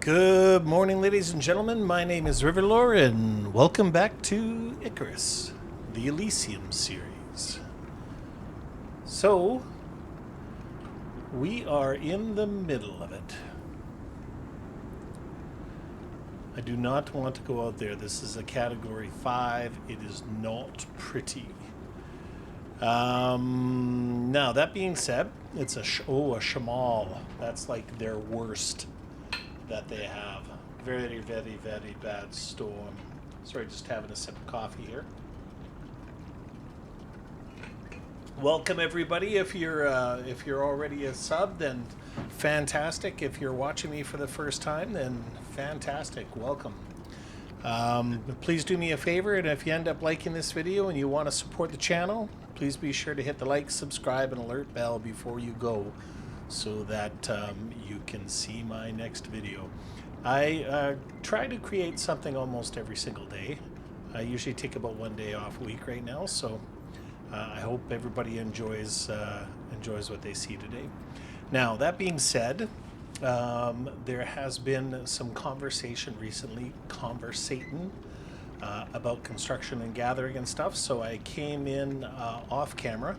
Good morning, ladies and gentlemen. My name is Riverlore, and welcome back to Icarus, the Elysium series. So, we are in the middle of it. I do not want to go out there. This is a Category 5. It is not pretty. Now, that being said, it's a Shamal. That's like their worst that they have. Very, very, very bad storm. Sorry, just having a sip of coffee here. Welcome everybody. If you're already a sub, then fantastic. If you're watching me for the first time, then fantastic. Welcome. Please do me a favor, and if you end up liking this video and you want to support the channel, please be sure to hit the like, subscribe, and alert bell before you go, so that you can see my next video. I try to create something almost every single day. I usually take about one day off a week right now, so I hope everybody enjoys what they see today. Now, that being said, there has been some conversation recently, about construction and gathering and stuff, so I came in off camera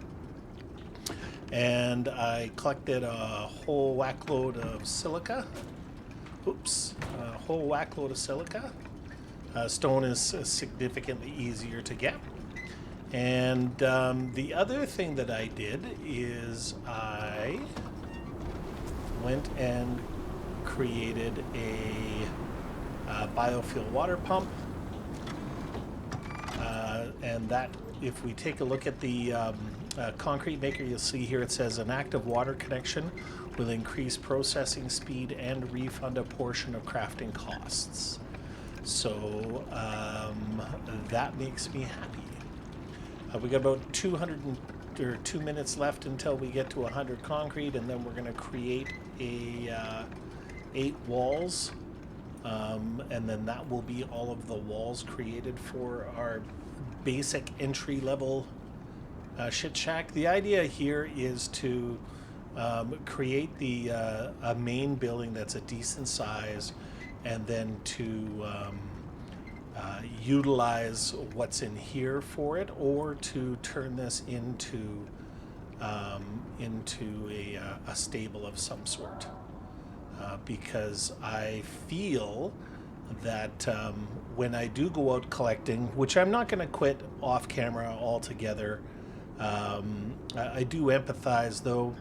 and I collected a whole whackload of silica. A whole whackload of silica. Stone is significantly easier to get. And the other thing that I did is I went and created a biofuel water pump. And that, if we take a look at the concrete maker, you'll see here it says an active water connection will increase processing speed and refund a portion of crafting costs. So that makes me happy. We got about 2 minutes left until we get to 100 concrete, and then we're going to create 8 walls, and then that will be all of the walls created for our basic entry-level shit shack. The idea here is to create a main building that's a decent size, and then to utilize what's in here for it, or to turn this into a stable of some sort. Because I feel that when I do go out collecting, which I'm not going to quit off camera altogether, I do empathize though,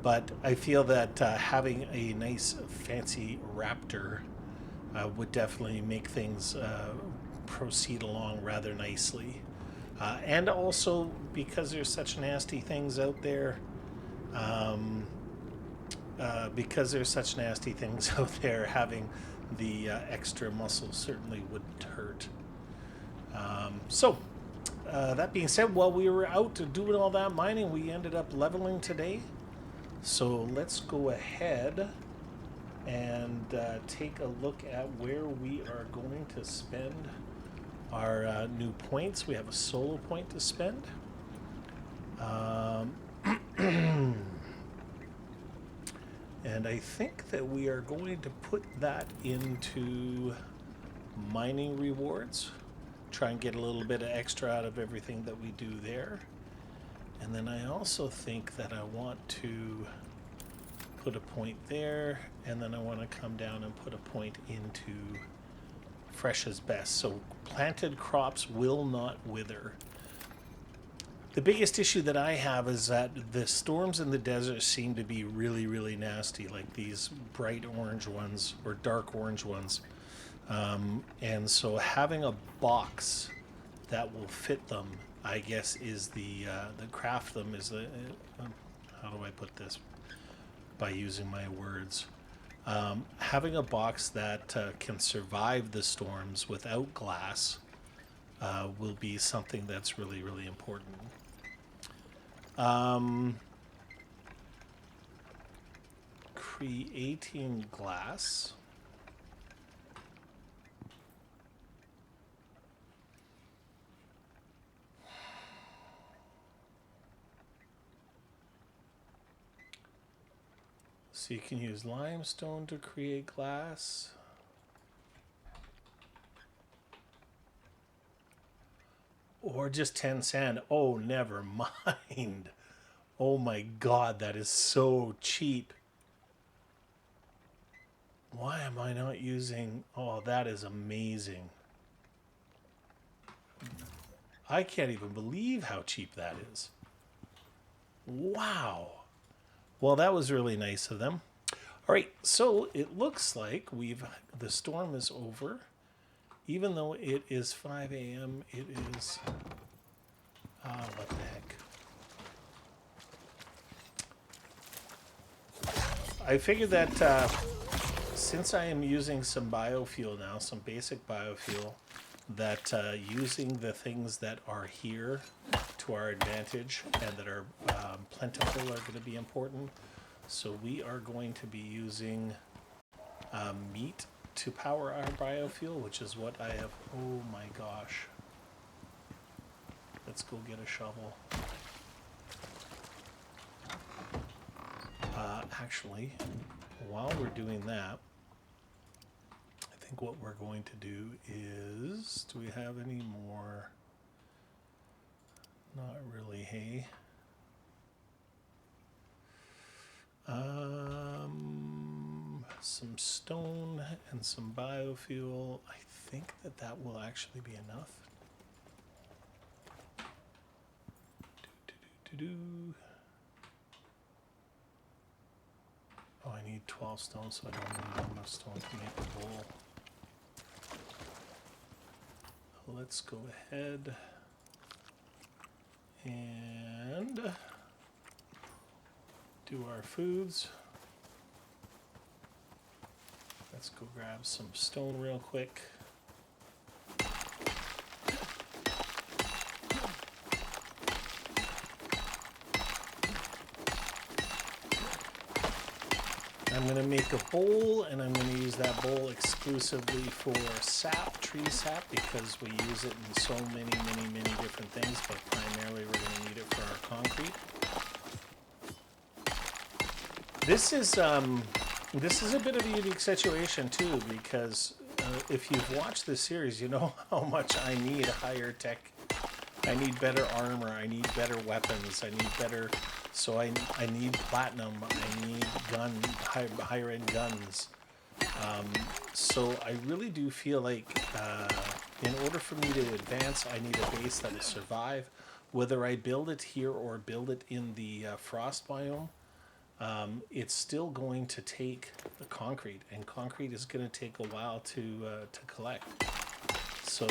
but I feel that having a nice fancy raptor would definitely make things proceed along rather nicely. And also, because there's such nasty things out there, having the extra muscle certainly wouldn't hurt. That being said, while we were out doing all that mining, we ended up leveling today. So let's go ahead and take a look at where we are going to spend our new points. We have a solo point to spend. And I think that we are going to put that into mining rewards. Try and get a little bit of extra out of everything that we do there. And then I also think that I want to put a point there, and then I want to come down and put a point into fresh as best. So planted crops will not wither. The biggest issue that I have is that the storms in the desert seem to be really, really nasty, like these bright orange ones or dark orange ones. And so having a box that will fit them, I guess, is the craft them is the how do I put this by using my words? Having a box that can survive the storms without glass will be something that's really, really important. Creating glass. So you can use limestone to create glass. Or just 10 sand. Oh, never mind. Oh my god, that is so cheap. Why am I not using... Oh, that is amazing. I can't even believe how cheap that is. Wow. Well, that was really nice of them. All right, so it looks like the storm is over. Even though it is 5 a.m., it is... what the heck. I figured that since I am using some biofuel now, some basic biofuel, that using the things that are here to our advantage and that are plentiful are going to be important. So we are going to be using meat to power our biofuel, which is what I have. Oh my gosh. Let's go get a shovel. Actually, while we're doing that, I think what we're going to do is, do we have any more? Not really, hey. Some stone and some biofuel. I think that will actually be enough. Oh, I need 12 stone, so I don't need enough stone to make a bowl. Let's go ahead and do our foods. Let's go grab some stone real quick. I'm going to make a bowl, and I'm going to use that bowl exclusively for sap, tree sap, because we use it in so many different things, but primarily we're going to need it for our concrete. This is a bit of a unique situation too, because if you've watched this series, you know how much I need higher tech. I need better armor, I need better weapons, I need better... So I need platinum, I need higher end guns. So I really do feel like in order for me to advance, I need a base that will survive. Whether I build it here or build it in the frost biome, it's still going to take the concrete, and concrete is going to take a while to collect. So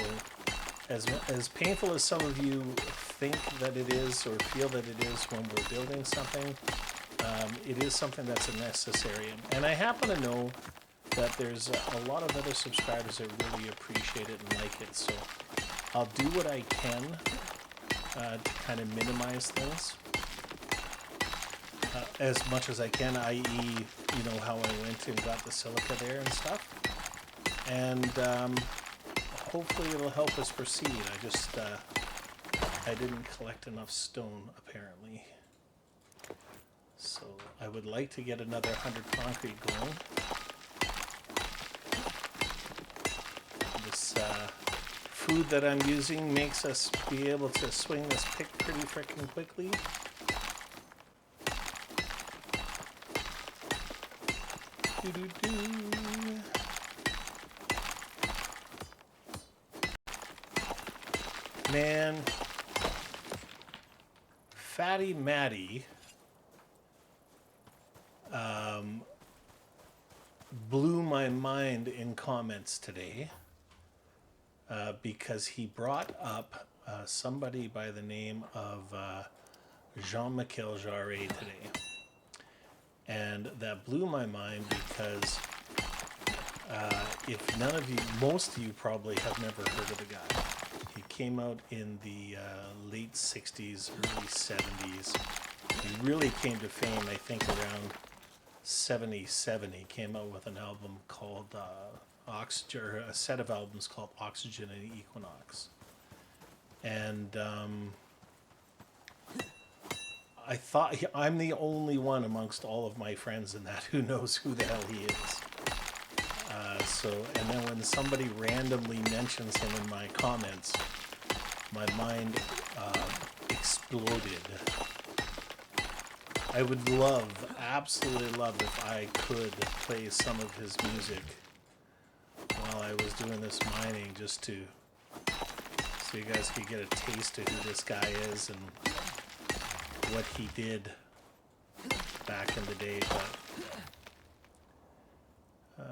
as painful as some of you think that it is or feel that it is when we're building something, it is something that's a necessary. And I happen to know that there's a lot of other subscribers that really appreciate it and like it. So I'll do what I can to kind of minimize things as much as I can, i.e., you know, how I went and got the silica there and stuff. And hopefully it'll help us proceed. I didn't collect enough stone, apparently. So I would like to get another 100 concrete going. This food that I'm using makes us be able to swing this pick pretty freaking quickly. Man, Fatty Matty blew my mind in comments today because he brought up somebody by the name of Jean-Michel Jarre today. And that blew my mind because if none of you, most of you probably have never heard of the guy. He came out in the late 60s, early 70s. He really came to fame, I think, around 77. He came out with an album called Oxygen, or a set of albums called Oxygen and Equinox. And I thought I'm the only one amongst all of my friends in that who knows who the hell he is. And then when somebody randomly mentions him in my comments, my mind exploded. I would love, absolutely love, if I could play some of his music while I was doing this mining, just to so you guys could get a taste of who this guy is and what he did back in the day. But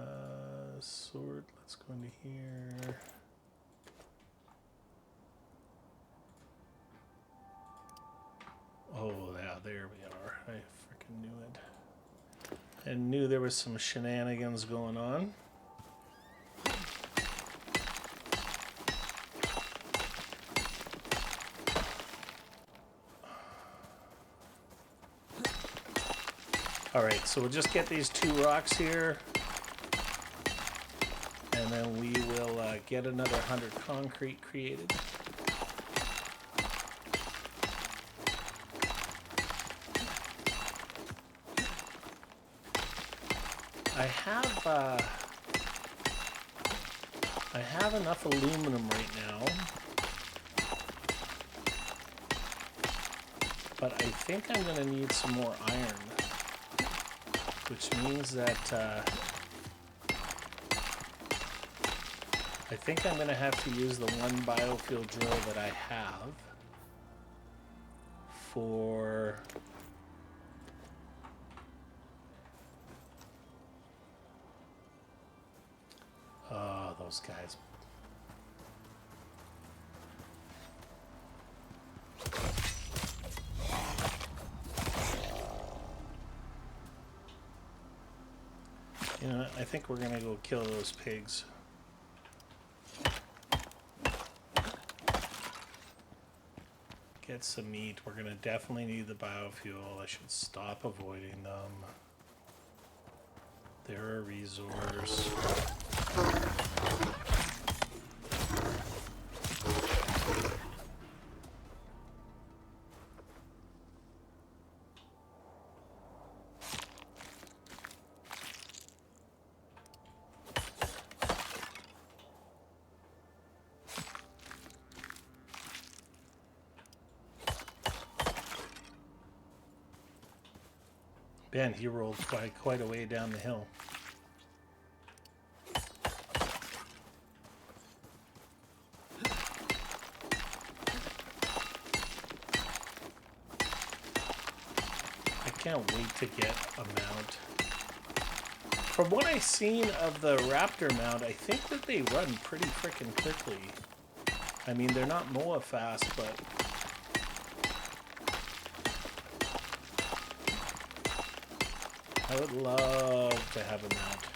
sword, let's go into here. Oh yeah, there we are. I freaking knew it. I knew there was some shenanigans going on. Alright, so we'll just get these 2 rocks here, and then we will get another 100 concrete created. I have enough aluminum right now, but I think I'm going to need some more iron, which means that I think I'm going to have to use the one biofuel drill that I have for those guys. You know, I think we're gonna go kill those pigs. Get some meat. We're gonna definitely need the biofuel. I should stop avoiding them. They're a resource. Ben, he rolled quite a way down the hill. I can't wait to get a mount. From what I've seen of the raptor mount, I think that they run pretty freaking quickly. I mean, they're not MOA fast, but I would love to have a mount.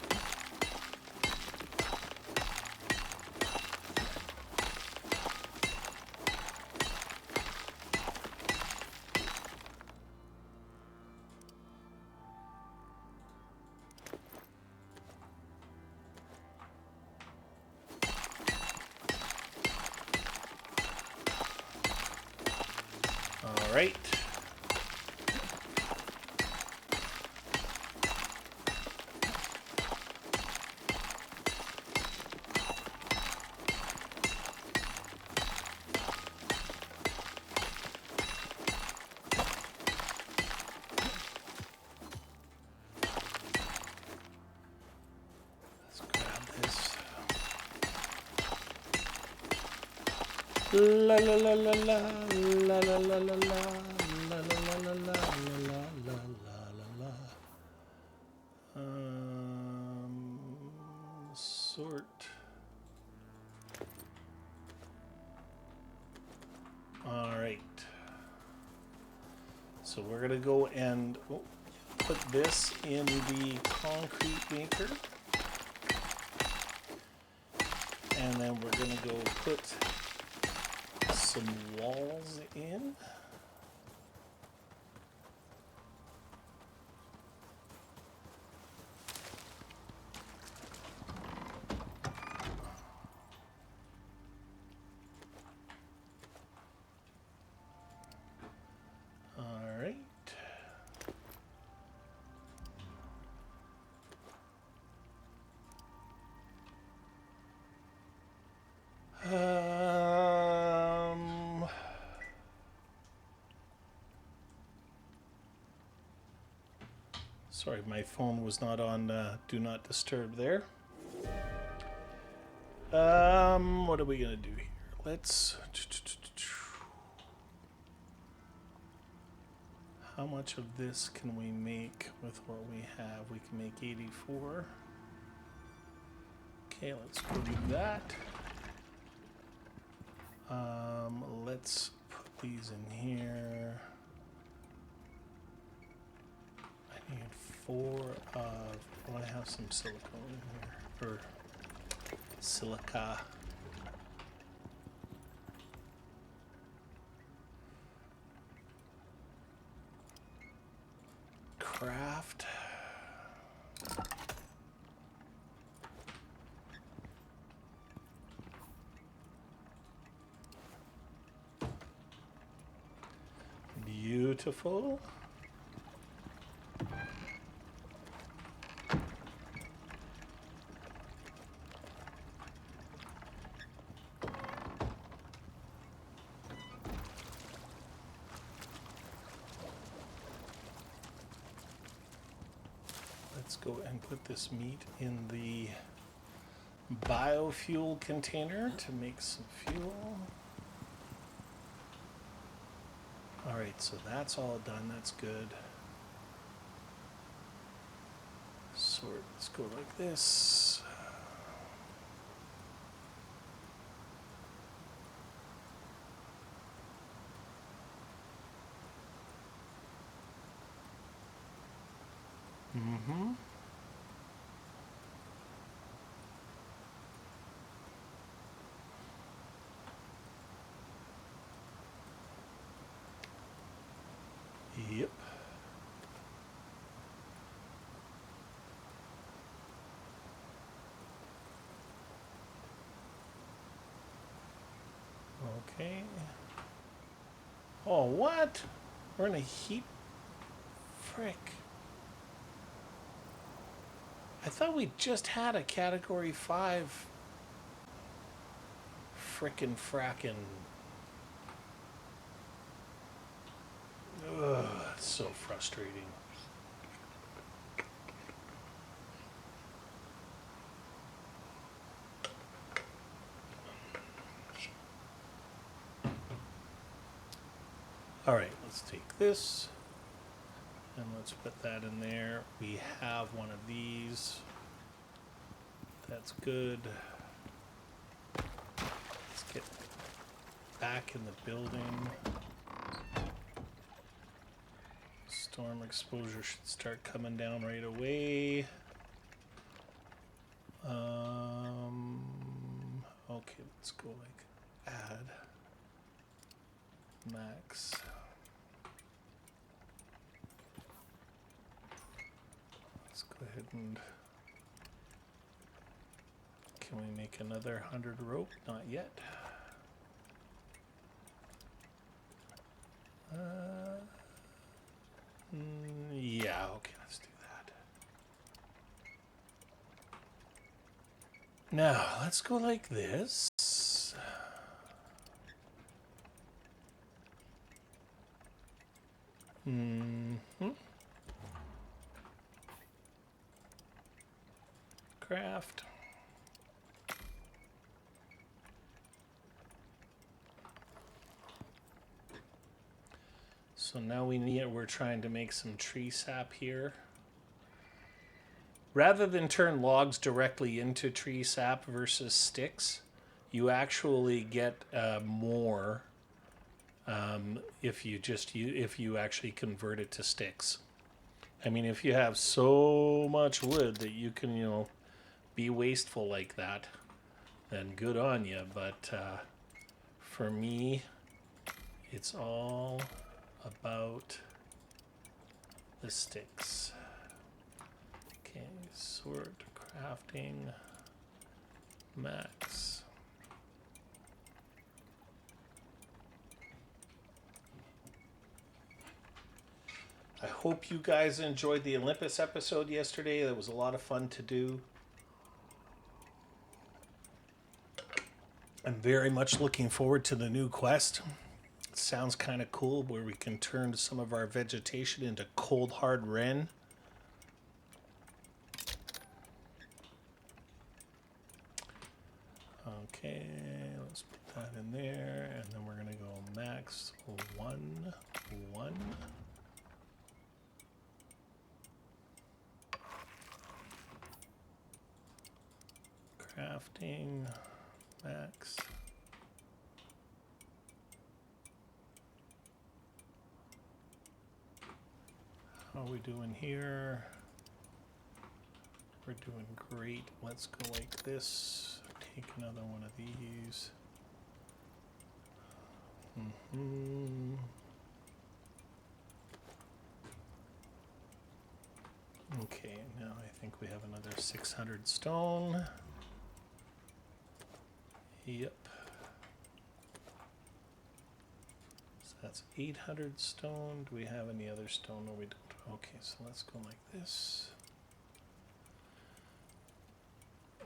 All right. La la la la la la la la la la la la la la la la. Sort. All right. So we're gonna go and put this in the concrete maker, and then we're gonna go put some walls in. All right. Sorry, my phone was not on Do Not Disturb there. What are we going to do here? Let's... How much of this can we make with what we have? We can make 84. Okay, let's go do that. Let's put these in here. I need 4 of... I want to have some silicone in here. Or silica. Craft. Beautiful. Let's go and put this meat in the biofuel container to make some fuel. Alright, so that's all done. That's good. Sort. Let's go like this. Mm-hmm. Yep. Okay. Oh, what? We're in a heat. Frick. I thought we just had a category 5 frackin'. Ugh, it's so frustrating. All right, let's take this and let's put that in there. We have one of these. That's good. Let's get back in the building. Storm exposure should start coming down right away. Okay, let's go like add max. Let's go ahead and can we make another 100 rope? Not yet. Yeah, okay, let's do that. Now, let's go like this. Craft. So now we're trying to make some tree sap here. Rather than turn logs directly into tree sap versus sticks, you actually get more if you actually convert it to sticks. I mean, if you have so much wood that you can, be wasteful like that, then good on you. But for me, it's all about the sticks. Okay, sort, crafting, max. I hope you guys enjoyed the Olympus episode yesterday. That was a lot of fun to do. I'm very much looking forward to the new quest. It sounds kind of cool where we can turn some of our vegetation into cold hard ren. Okay, let's put that in there, and then we're going to go max 1, 1. Crafting, max. How are we doing here? We're doing great. Let's go like this. Take another one of these. Okay, now I think we have another 600 stone. Yep. So that's 800 stone. Do we have any other stone? No, we don't. Okay, so let's go like this.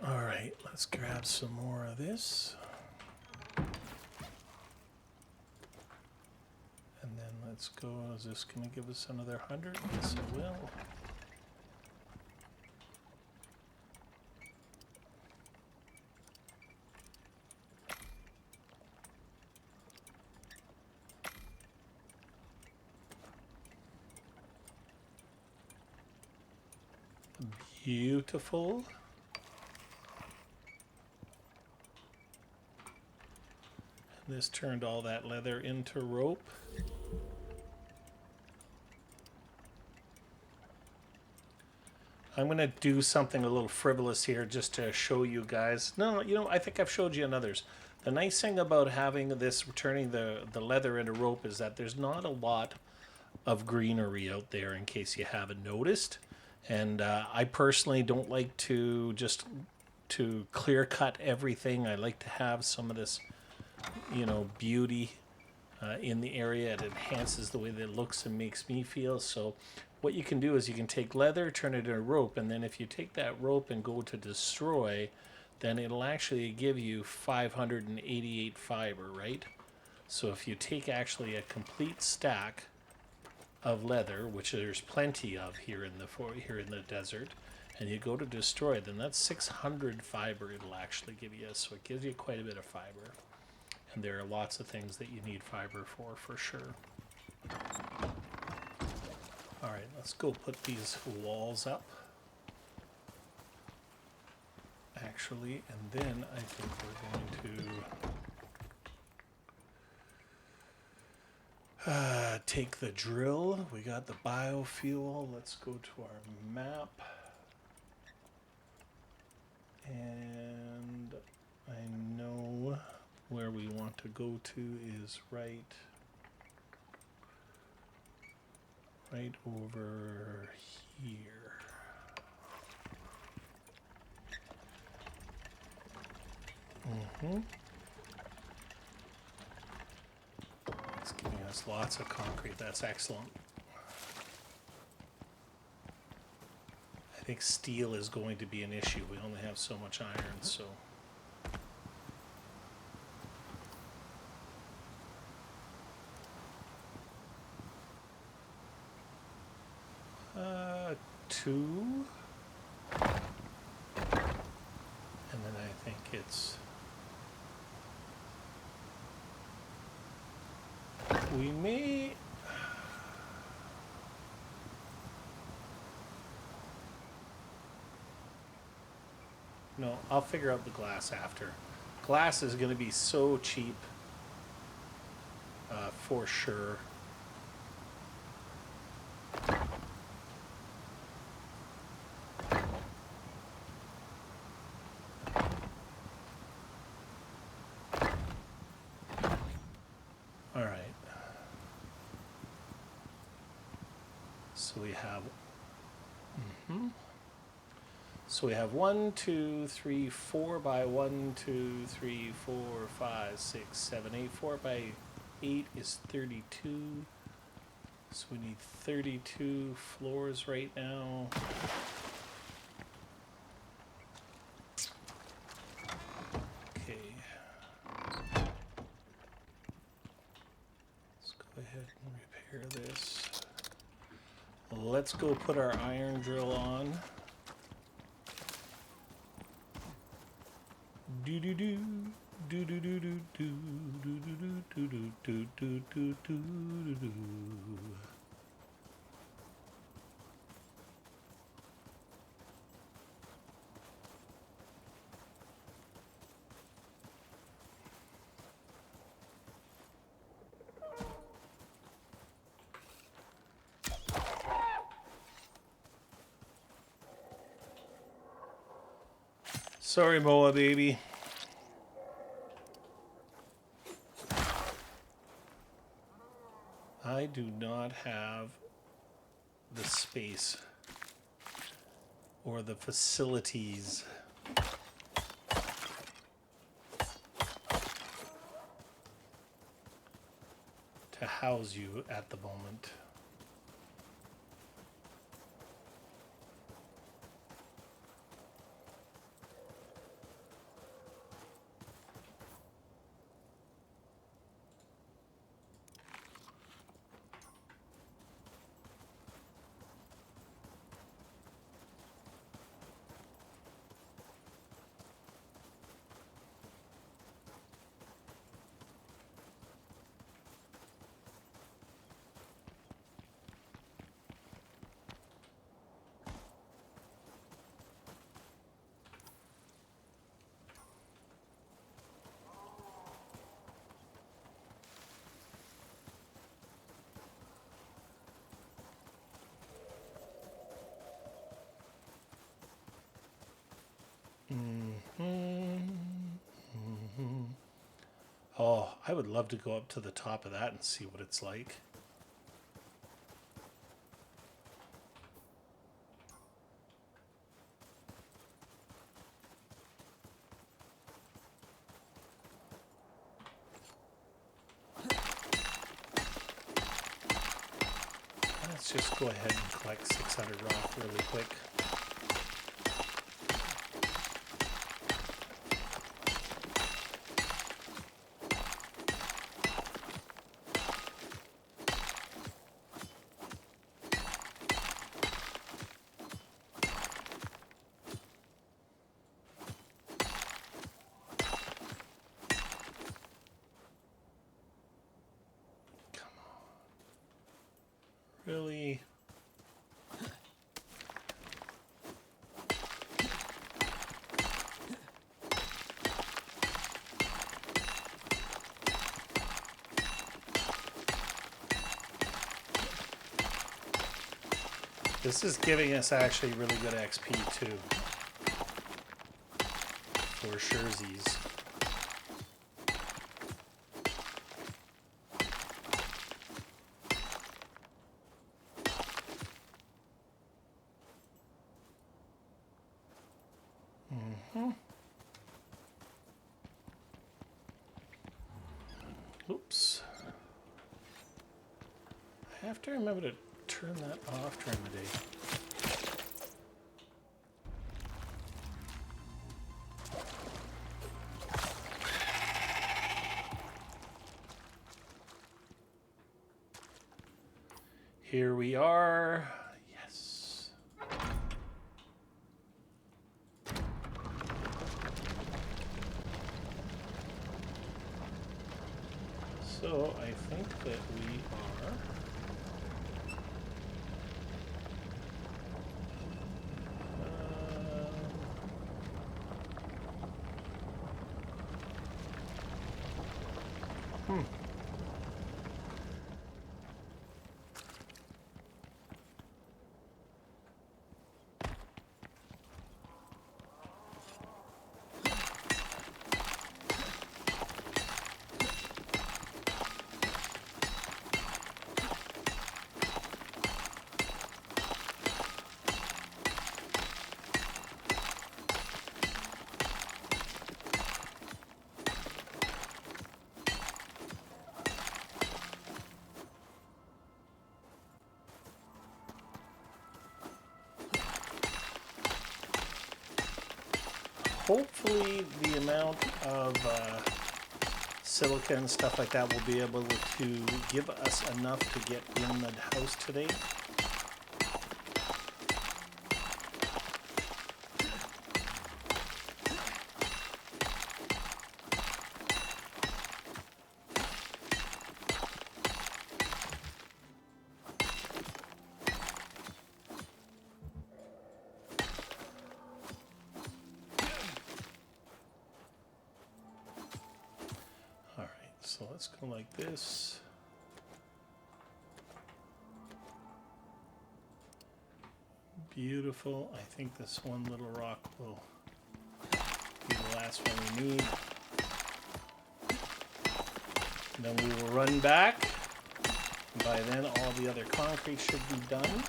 All right, let's grab some more of this. And then let's go. Is this going to give us another 100? Yes, it will. Beautiful. And this turned all that leather into rope. I'm going to do something a little frivolous here just to show you guys. No, you know, I think I've showed you in others. The nice thing about having this, turning the leather into rope, is that there's not a lot of greenery out there, in case you haven't noticed. And I personally don't like to just clear cut everything. I like to have some of this, you know, beauty in the area. It enhances the way that it looks and makes me feel. So what you can do is you can take leather, turn it into rope, and then if you take that rope and go to destroy, then it'll actually give you 588 fiber, right? So if you take actually a complete stack of leather, which there's plenty of here in the desert, and you go to destroy, then that's 600 fiber it'll actually give you. So it gives you quite a bit of fiber. And there are lots of things that you need fiber for sure. All right, let's go put these walls up. Actually, and then I think we're going to take the drill. We got the biofuel. Let's go to our map. And I know where we want to go to is right over here. It's giving us lots of concrete. That's excellent. I think steel is going to be an issue. We only have so much iron, so. Two. And then I think it's. We may. No, I'll figure out the glass after. Glass is going to be so cheap, for sure. All right. So we have. So we have 1, 2, 3, 4 by 1, 2, 3, 4, 5, 6, 7, 8. 4 by 8 is 32. So we need 32 floors right now. Okay. Let's go ahead and repair this. Let's go put our iron drill on. Do do do do do do do do do do do do do do do do. Sorry, Moa baby. I do not have the space or the facilities to house you at the moment. Oh, I would love to go up to the top of that and see what it's like. Let's just go ahead and collect 600 rock really quick. Really? This is giving us actually really good XP too. For surezies. Oops. I have to remember to turn that off during the day. Here we are. Yes. So I think that we are hopefully the amount of silica and stuff like that will be able to give us enough to get in the house today. So let's go like this. Beautiful. I think this one little rock will be the last one we need. And then we will run back. By then all the other concrete should be done.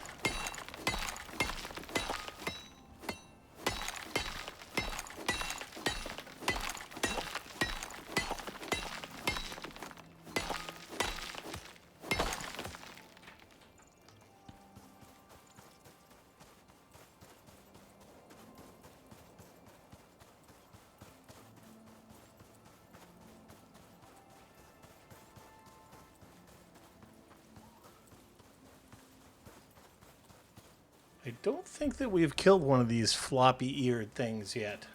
I don't think that we've killed one of these floppy-eared things yet.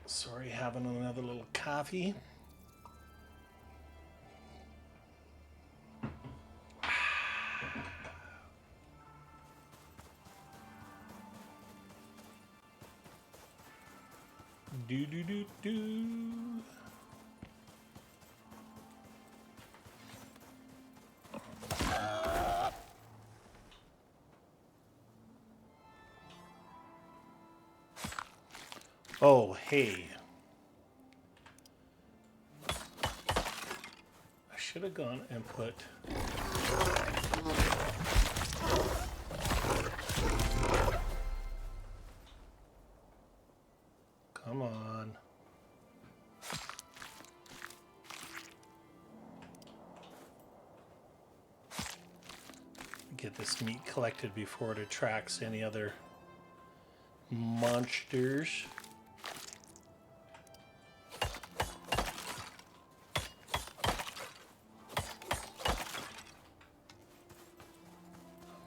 Sorry, having another little coffee. Do do do do. Oh, hey. I should have gone and put... Come on. Get this meat collected before it attracts any other monsters.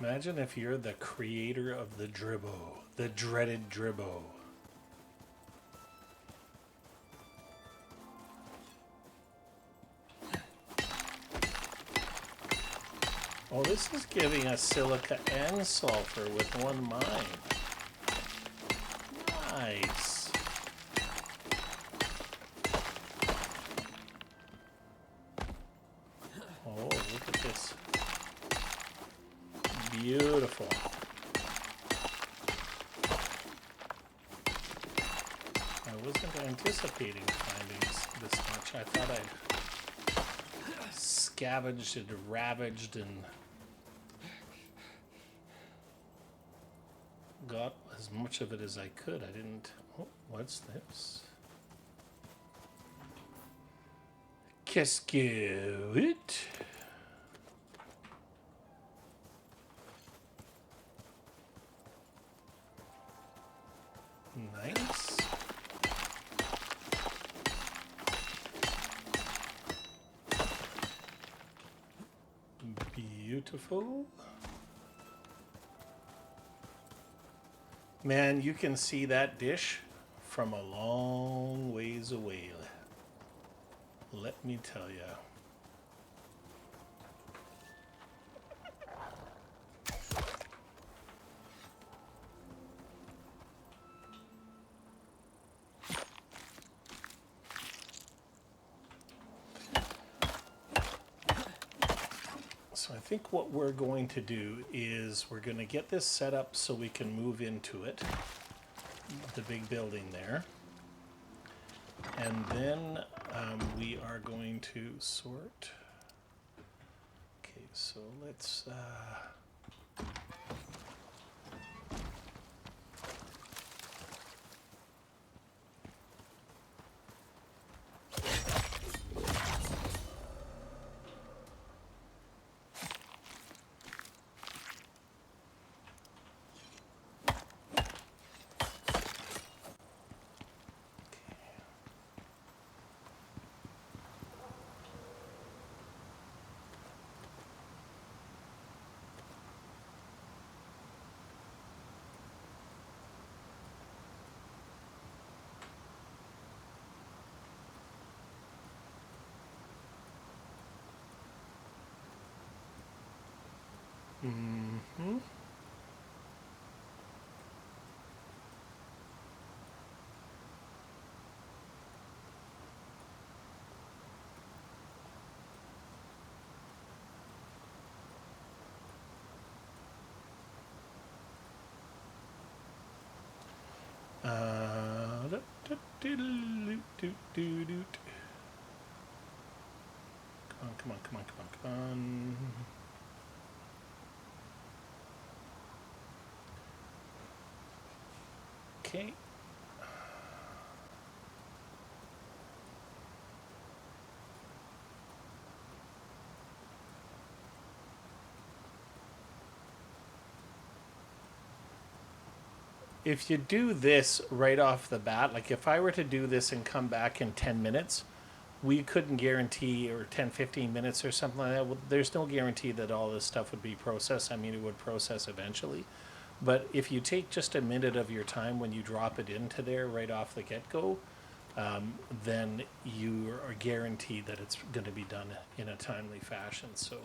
Imagine if you're the creator of the Dribbo, the dreaded Dribbo. Oh, this is giving us silica and sulfur with one mine. Nice. Oh, look at this. Beautiful. I wasn't anticipating finding this much. I thought I'd scavenged and ravaged and got as much of it as I could. I didn't... Oh, what's this? Qu'est-ce que... Nice. Beautiful. Man, you can see that dish from a long ways away. Let me tell you. So I think what we're going to do is we're going to get this set up so we can move into it, the big building there. And then we are going to sort. Okay, so let's... Doot. Come on. Okay. If you do this right off the bat, like if I were to do this and come back in 10 minutes, we couldn't guarantee, or 10, 15 minutes or something like that. There's no guarantee that all this stuff would be processed. I mean, it would process eventually. But if you take just a minute of your time when you drop it into there right off the get-go, then you are guaranteed that it's going to be done in a timely fashion. So,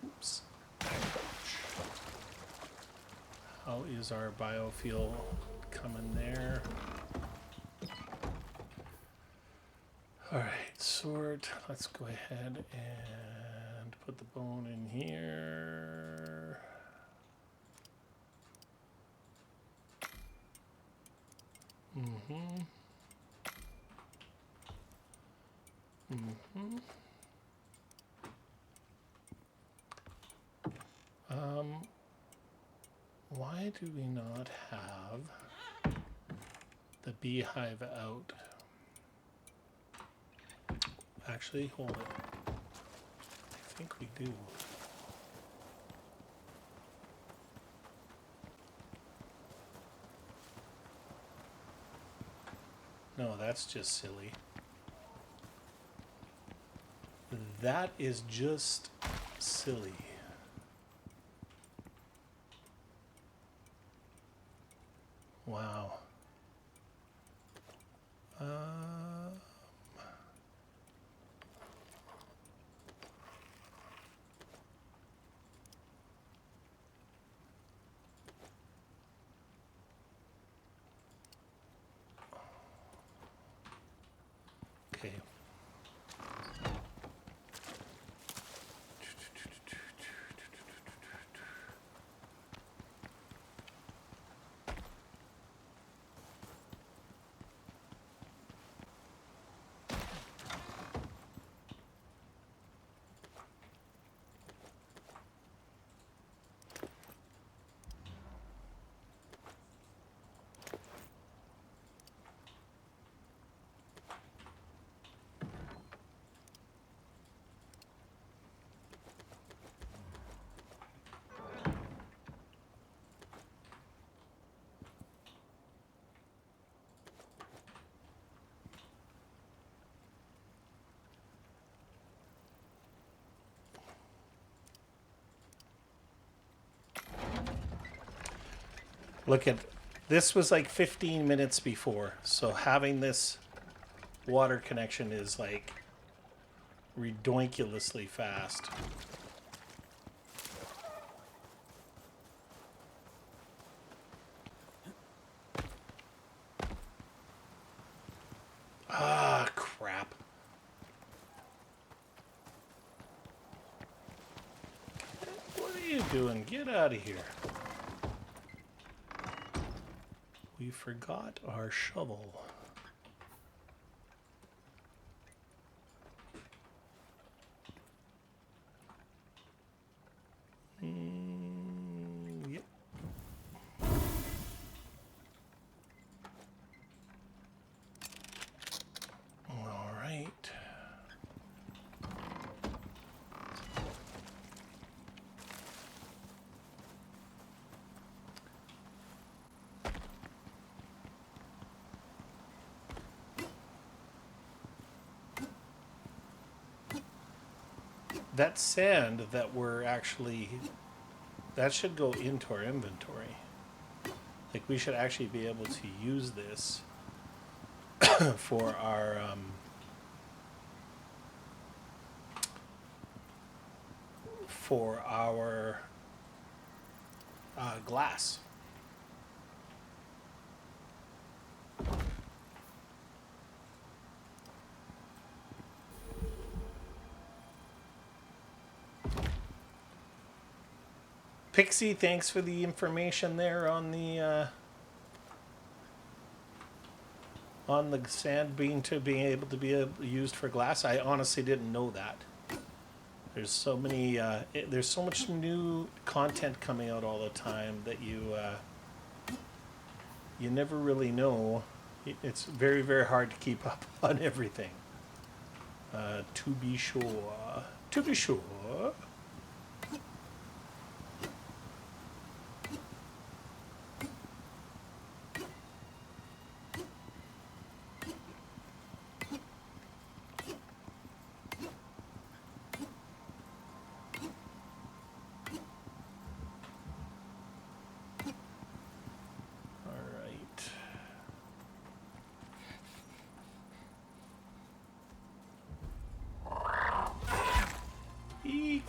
oops. How is our biofuel coming there? All right, sort. Let's go ahead and put the bone in here. Why do we not have the beehive out? Actually, hold it. I think we do. No, that's just silly. That is just silly. Wow. Okay. Look at this, was like 15 minutes before, so having this water connection is like ridiculously fast. Ah, crap. What are you doing? Get out of here. We forgot our shovel. Yep. All right. That sand that we're actually, that should go into our inventory. Like we should actually be able to use this for our glass. Pixie, thanks for the information there on the on the sand being able to be used for glass. I honestly didn't know that. There's so many. There's so much new content coming out all the time that you never really know. It's very, very hard to keep up on everything. To be sure. To be sure. All right. Eek.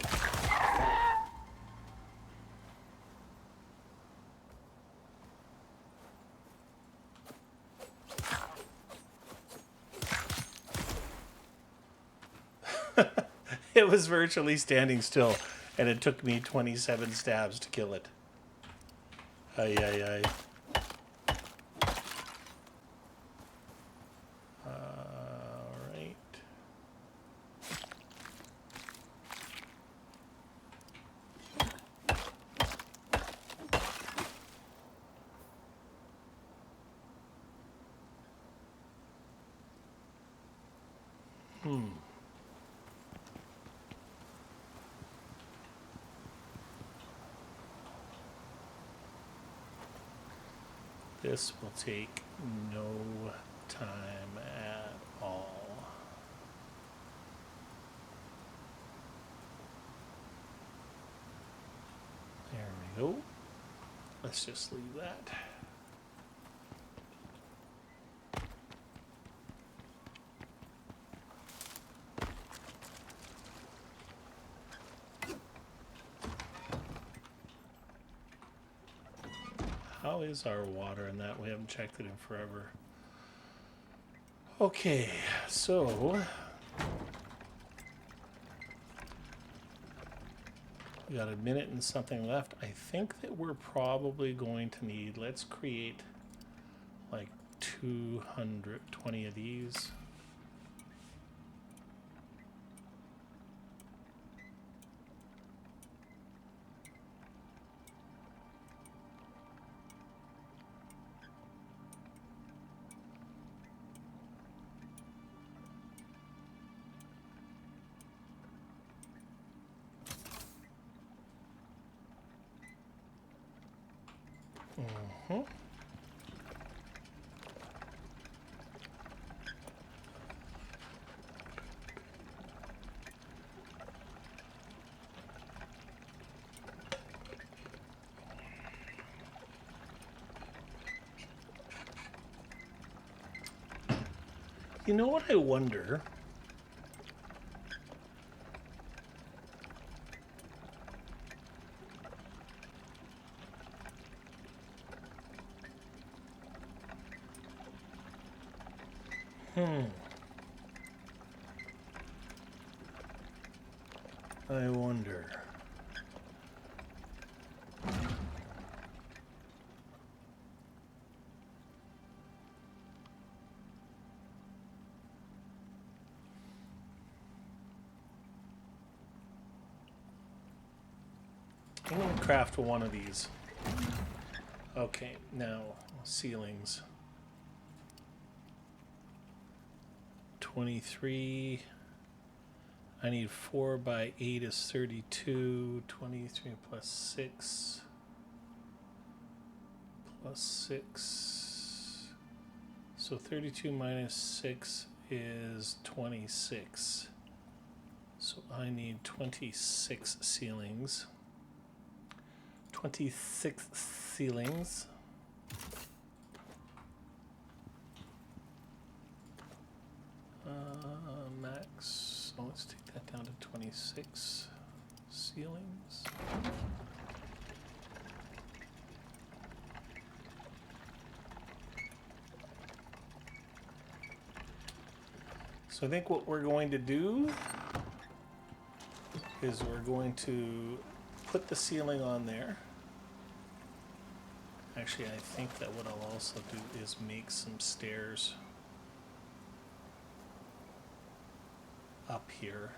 It was virtually standing still, and it took me 27 stabs to kill it. Ay, ay, ay. All right. This will take no time at all. There we go. Let's just leave that. How is our water in that? We haven't checked it in forever. Okay, so we got a minute and something left. I think that we're probably going to need, let's create like 220 of these. You know what I wonder? I wonder. I'm going to craft one of these. Okay, now ceilings. 23. I need 4 by 8 is 32. 23 plus 6. Plus 6. So 32 minus 6 is 26. So I need 26 ceilings. 26 ceilings. Max. So let's take that down to 26 ceilings. So I think what we're going to do is we're going to put the ceiling on there. Actually, I think that what I'll also do is make some stairs. up here.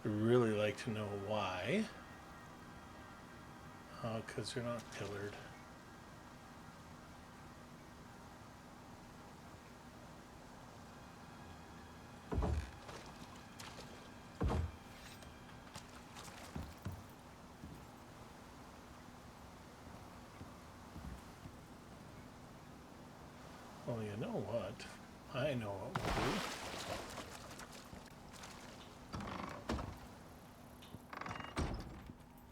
I'd really like to know why. Oh, because they're not pillared. Well, you know what? I know what we'll do.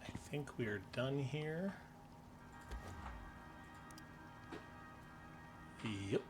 I think we are done here. Yep.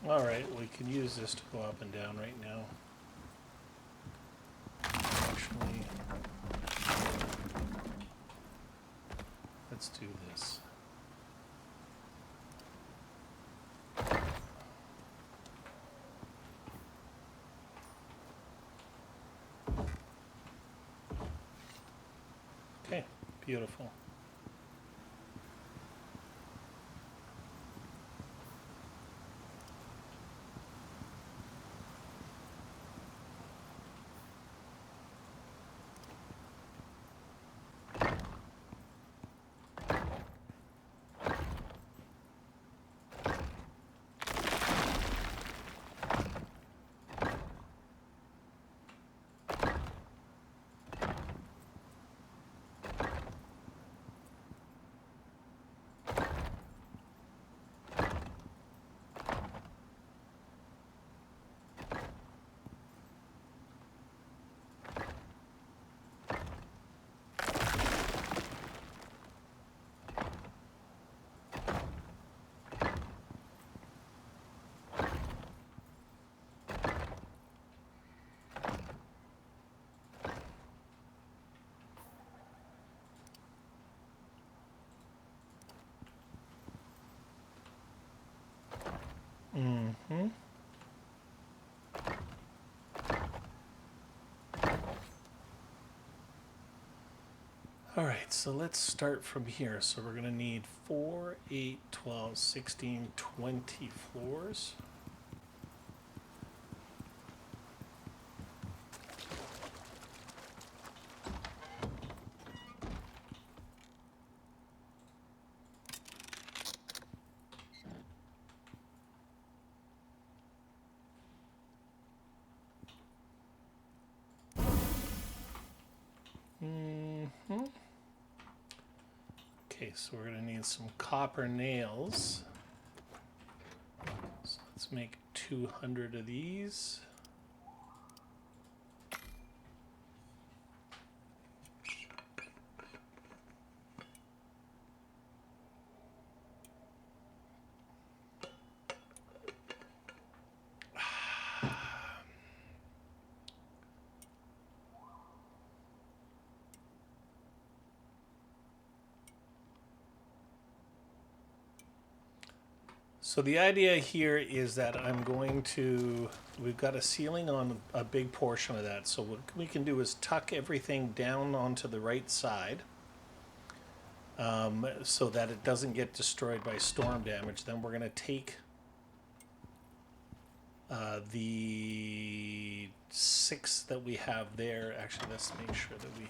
All right, we can use this to go up and down right now. Actually, let's do this. Okay, beautiful. Mm-hmm. All right, so let's start from here. So we're going to need 4, 8, 12, 16, 20 floors. Mm-hmm. Okay, so we're going to need some copper nails. So let's make 200 of these. So the idea here is that I'm going to, we've got a ceiling on a big portion of that. So what we can do is tuck everything down onto the right side so that it doesn't get destroyed by storm damage. Then we're going to take the 6 that we have there. Actually, let's make sure that we,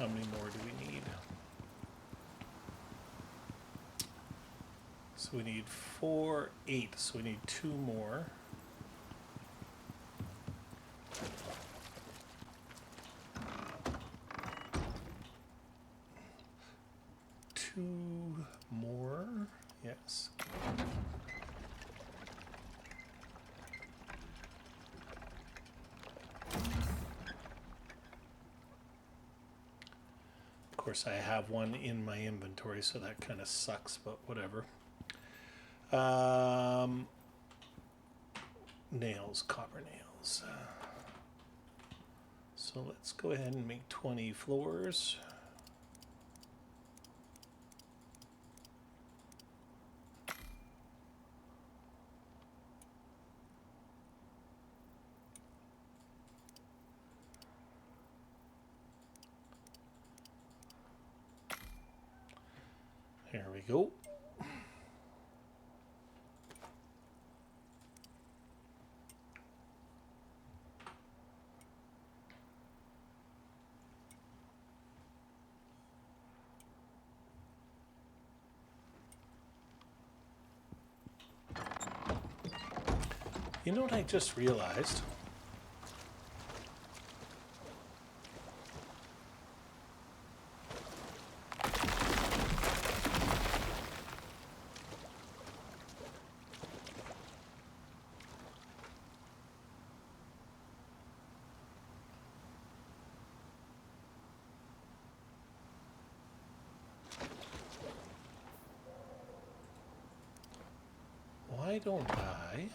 how many more do we need? So we need 4, 8. So we need 2 more. Two more. Yes. Of course, I have one in my inventory, so that kind of sucks, but whatever. Nails, copper nails. So let's go ahead and make 20 floors. There we go. You know what I just realized? Why don't I?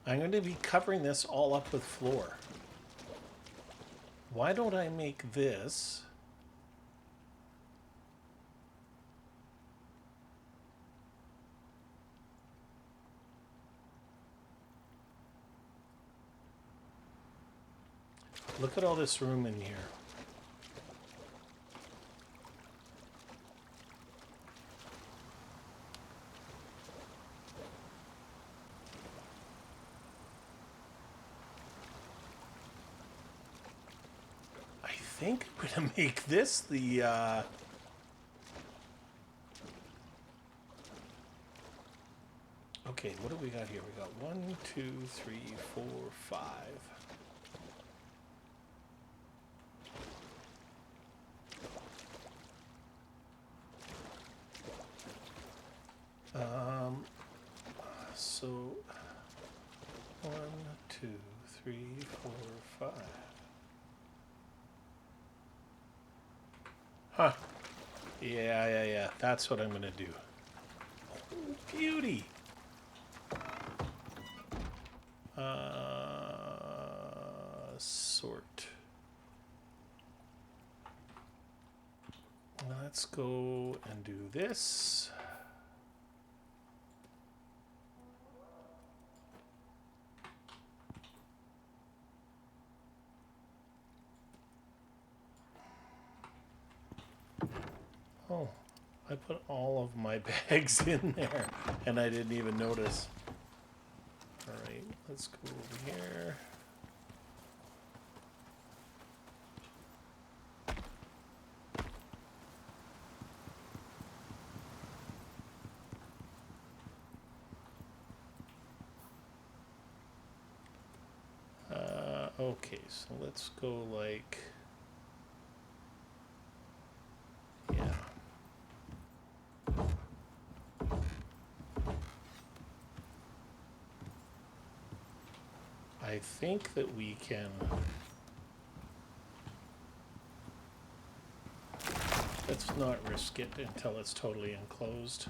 I'm going to be covering this all up with floor. Why don't I make this? Look at all this room in here. I think I'm going to make this the... Okay, what do we got here? We got 1, 2, 3, 4, 5. So 1, 2, 3, 4, 5. Huh. Yeah. That's what I'm gonna do. Oh, beauty. Sort. Let's go and do this. Oh, I put all of my bags in there and I didn't even notice. All right, let's go over here. Okay, so let's go like, yeah. I think that we can, let's not risk it until it's totally enclosed.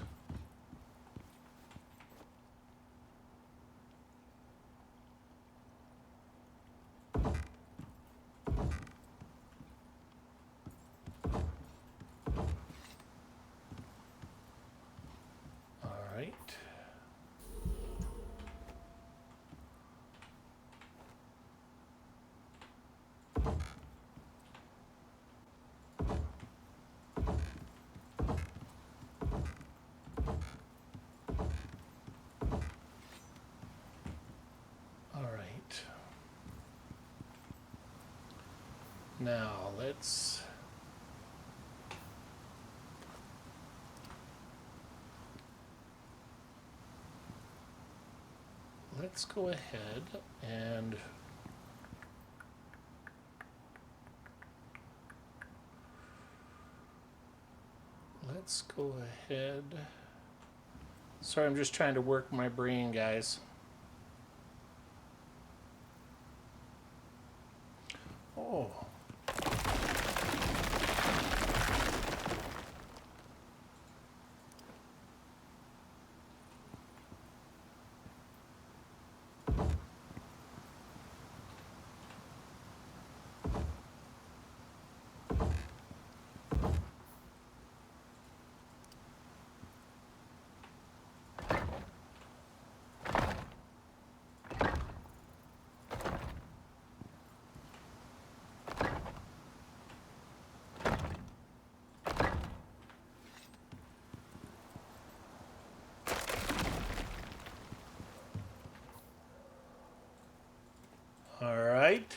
Now let's go ahead and let's go ahead. Sorry, I'm just trying to work my brain, guys. Oh. All right.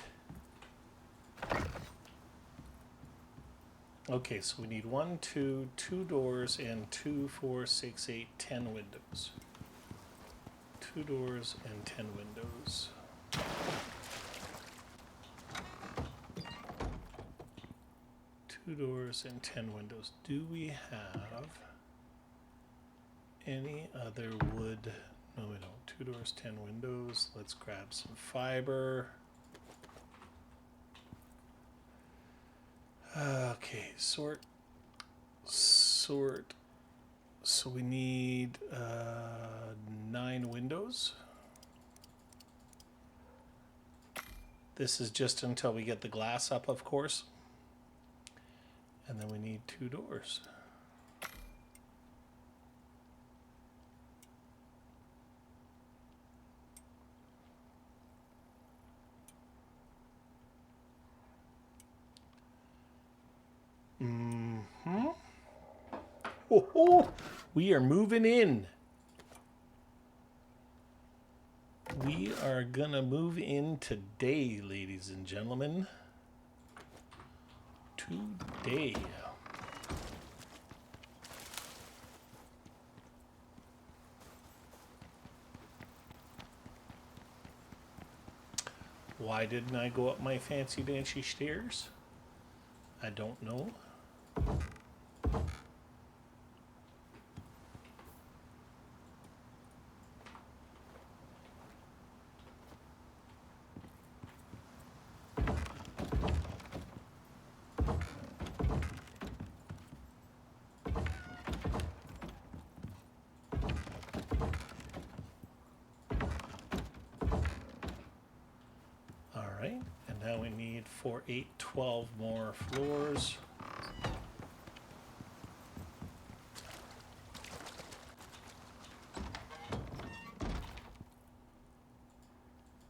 Okay, so we need 2 doors, and 2, 4, 6, 8, 10 windows. 2 doors and 10 windows. Two doors and 10 windows. Do we have any other wood? No, we don't. 2 doors, 10 windows. Let's grab some fiber. Okay, sort. So we need 9 windows. This is just until we get the glass up, of course. And then we need 2 doors. Oh, we are moving in. We are gonna move in today, ladies and gentlemen. Today. Why didn't I go up my fancy dancy stairs? I don't know. Alright, and now we need 4, 8, 12 more floors.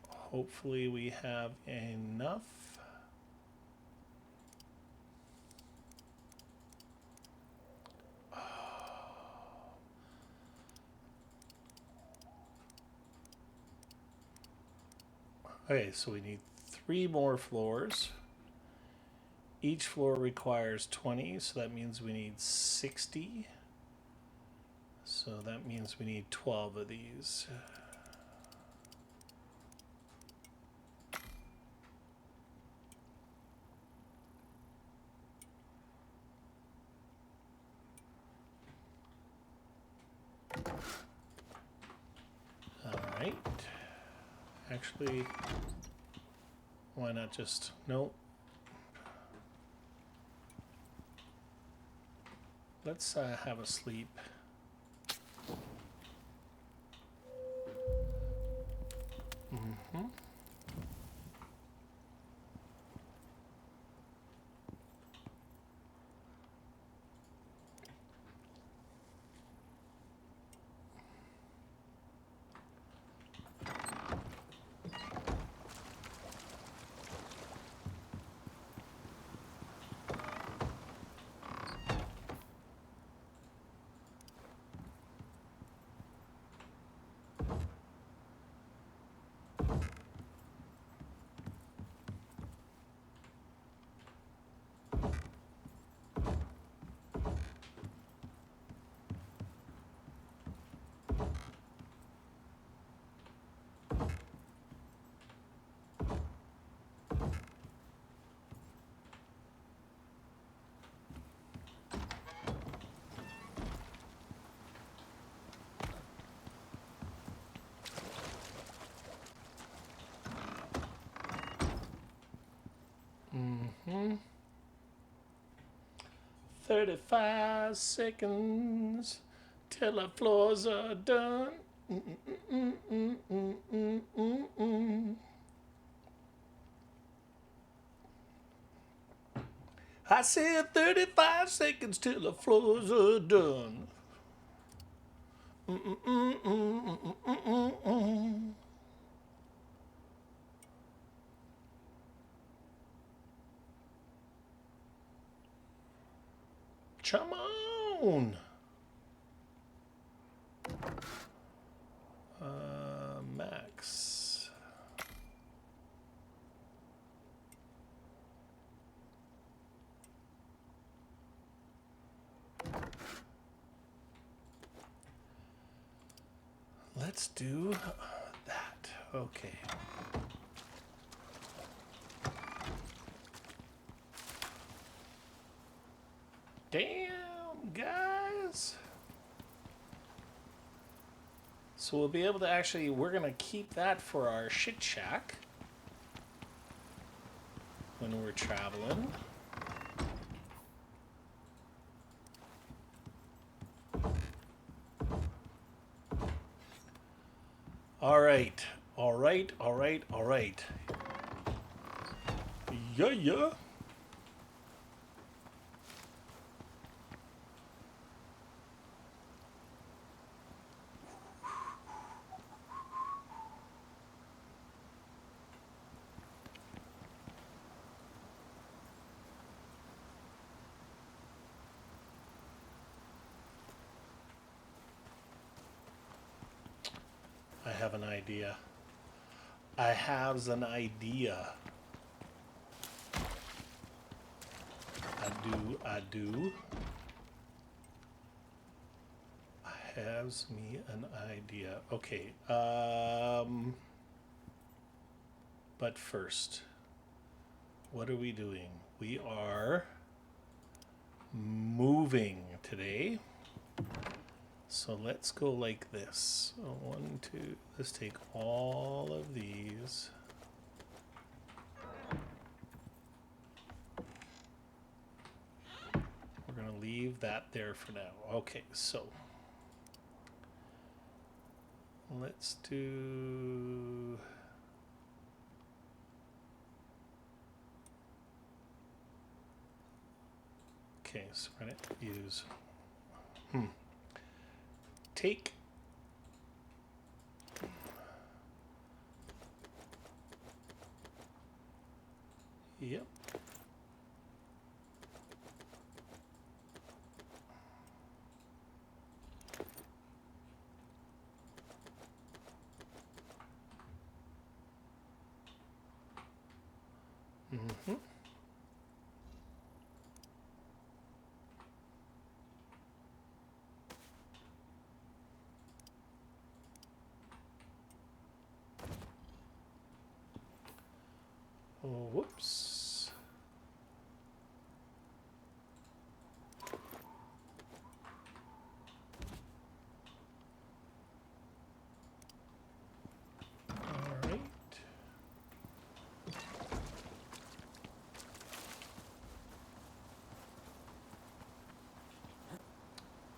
Hopefully we have enough. Okay, so we need 3 more floors. Each floor requires 20, so that means we need 60. So that means we need 12 of these. Alright. Actually, why not just... Nope. Let's have a sleep. 35 seconds till the floors are done. I said 35 seconds till the floors are done. Come on. Max. Let's do that. Okay. Damn, guys. So we'll be able to actually, we're going to keep that for our shit shack when we're traveling. All right. All right. All right. All right. Yeah, yeah. I have an idea. I have an idea. I do. I have me an idea. Okay. But first, what are we doing? We are moving today. So let's go like this. So 1, 2, let's take all of these. We're going to leave that there for now. Okay, so let's do... Okay, so we're going to use... Take... Yep. Mm-hmm. Oh, whoops. All right.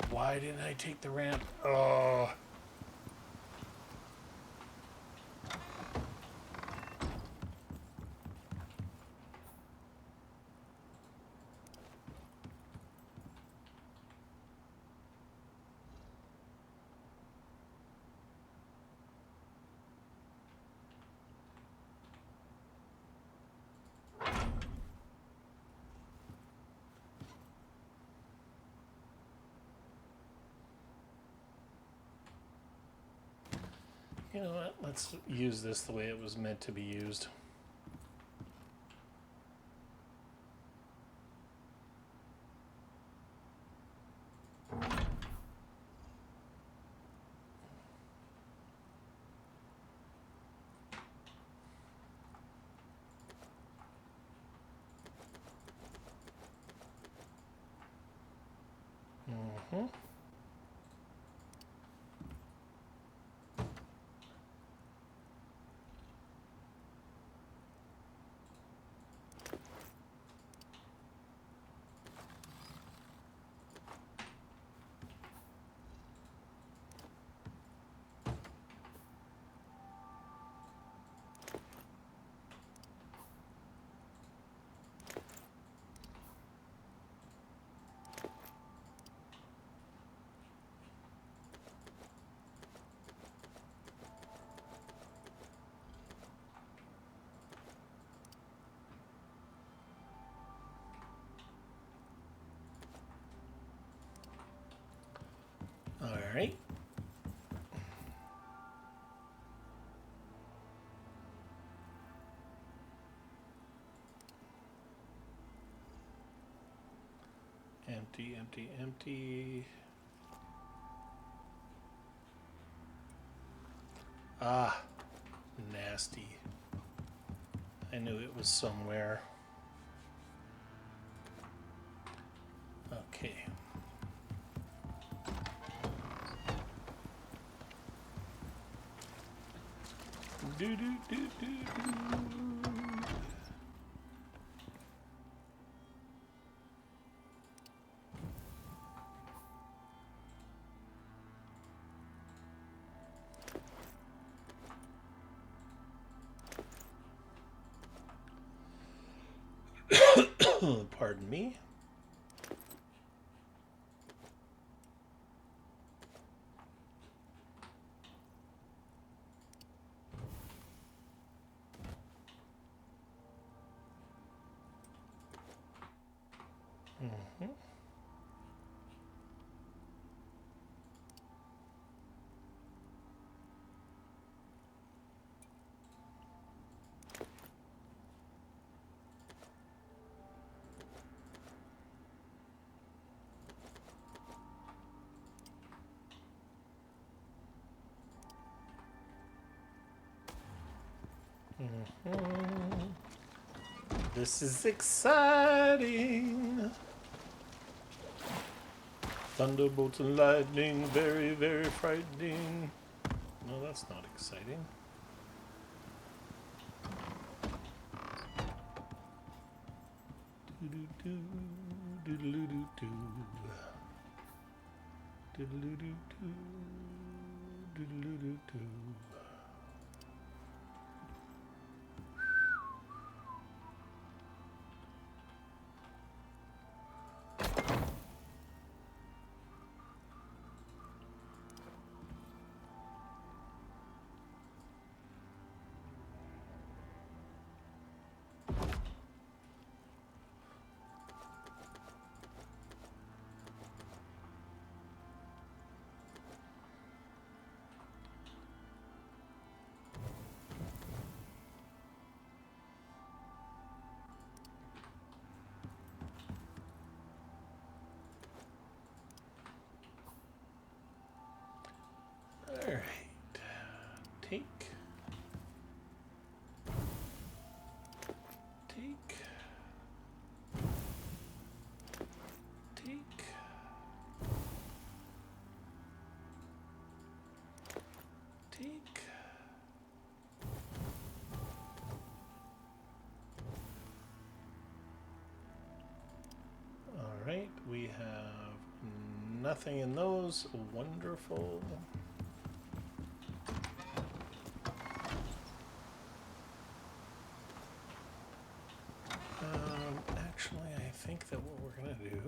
Why didn't I take the ramp? Oh. You know what? Let's use this the way it was meant to be used. Mm-hmm. right. Empty, empty, empty. Ah, nasty. I knew it was somewhere. Okay. Do do do do do. Pardon me. Mm-hmm. Mm-hmm. This is exciting. Thunderbolts and lightning, very, very frightening. No, that's not exciting. Do-do-do, do-do-do-do. Do-do-do-do, do-do-do-do. All right. Take. Take. Take. Take. All right. We have nothing in those. Wonderful. Actually, I think that what we're going to do...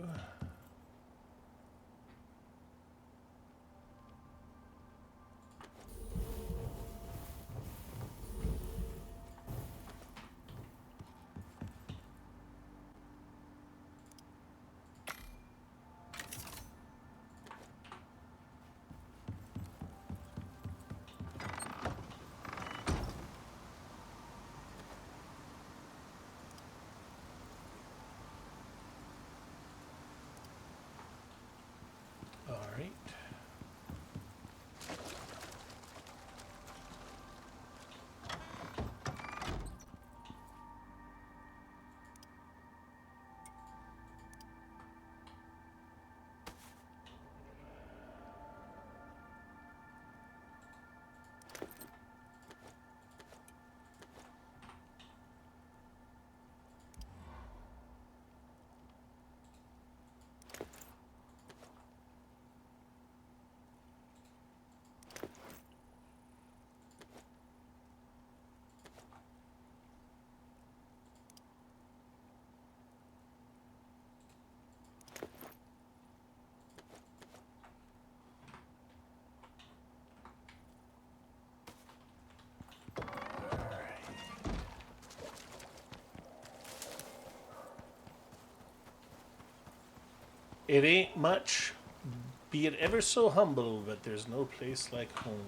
All right. It ain't much, Be it ever so humble, but there's no place like home.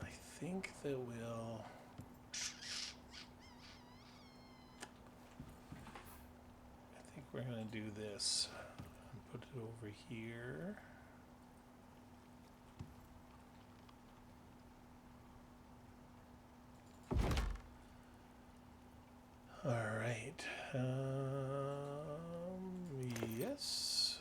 I think that we'll... I think we're going to do this. Put it over here. All right. Yes.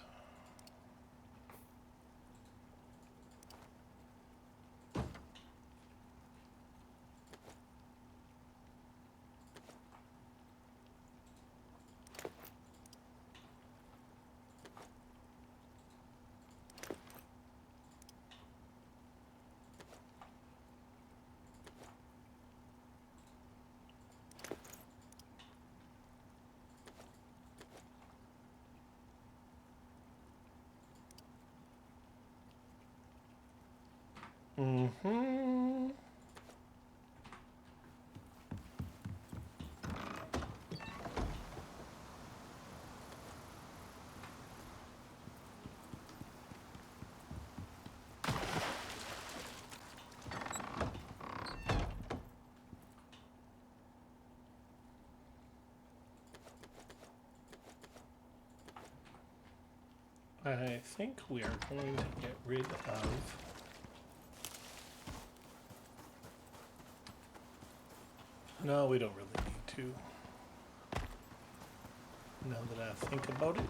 Mm-hmm. I think we are going to get rid of... No, we don't really need to. Now that I think about it.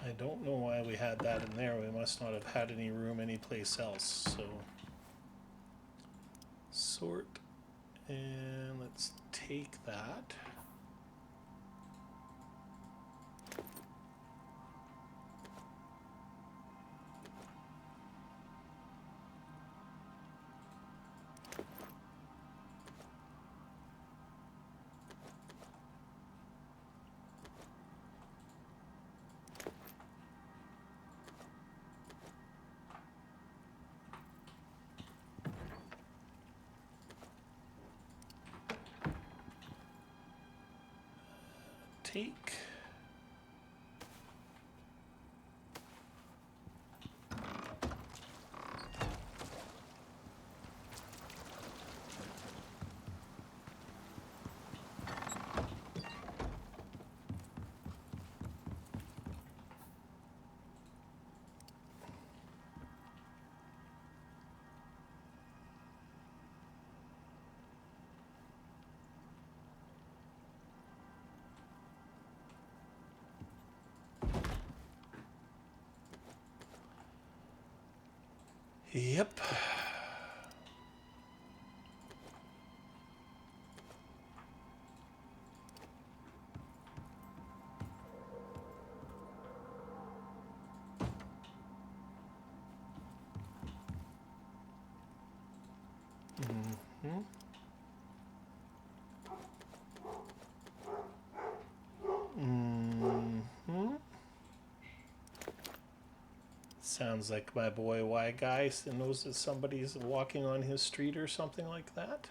I don't know why we had that in there. We must not have had any room anyplace else. So sort, and let's take that. Take. Yep. Mm-hmm. Mm-hmm. Sounds like my boy Y Guy knows that somebody's walking on his street or something like that.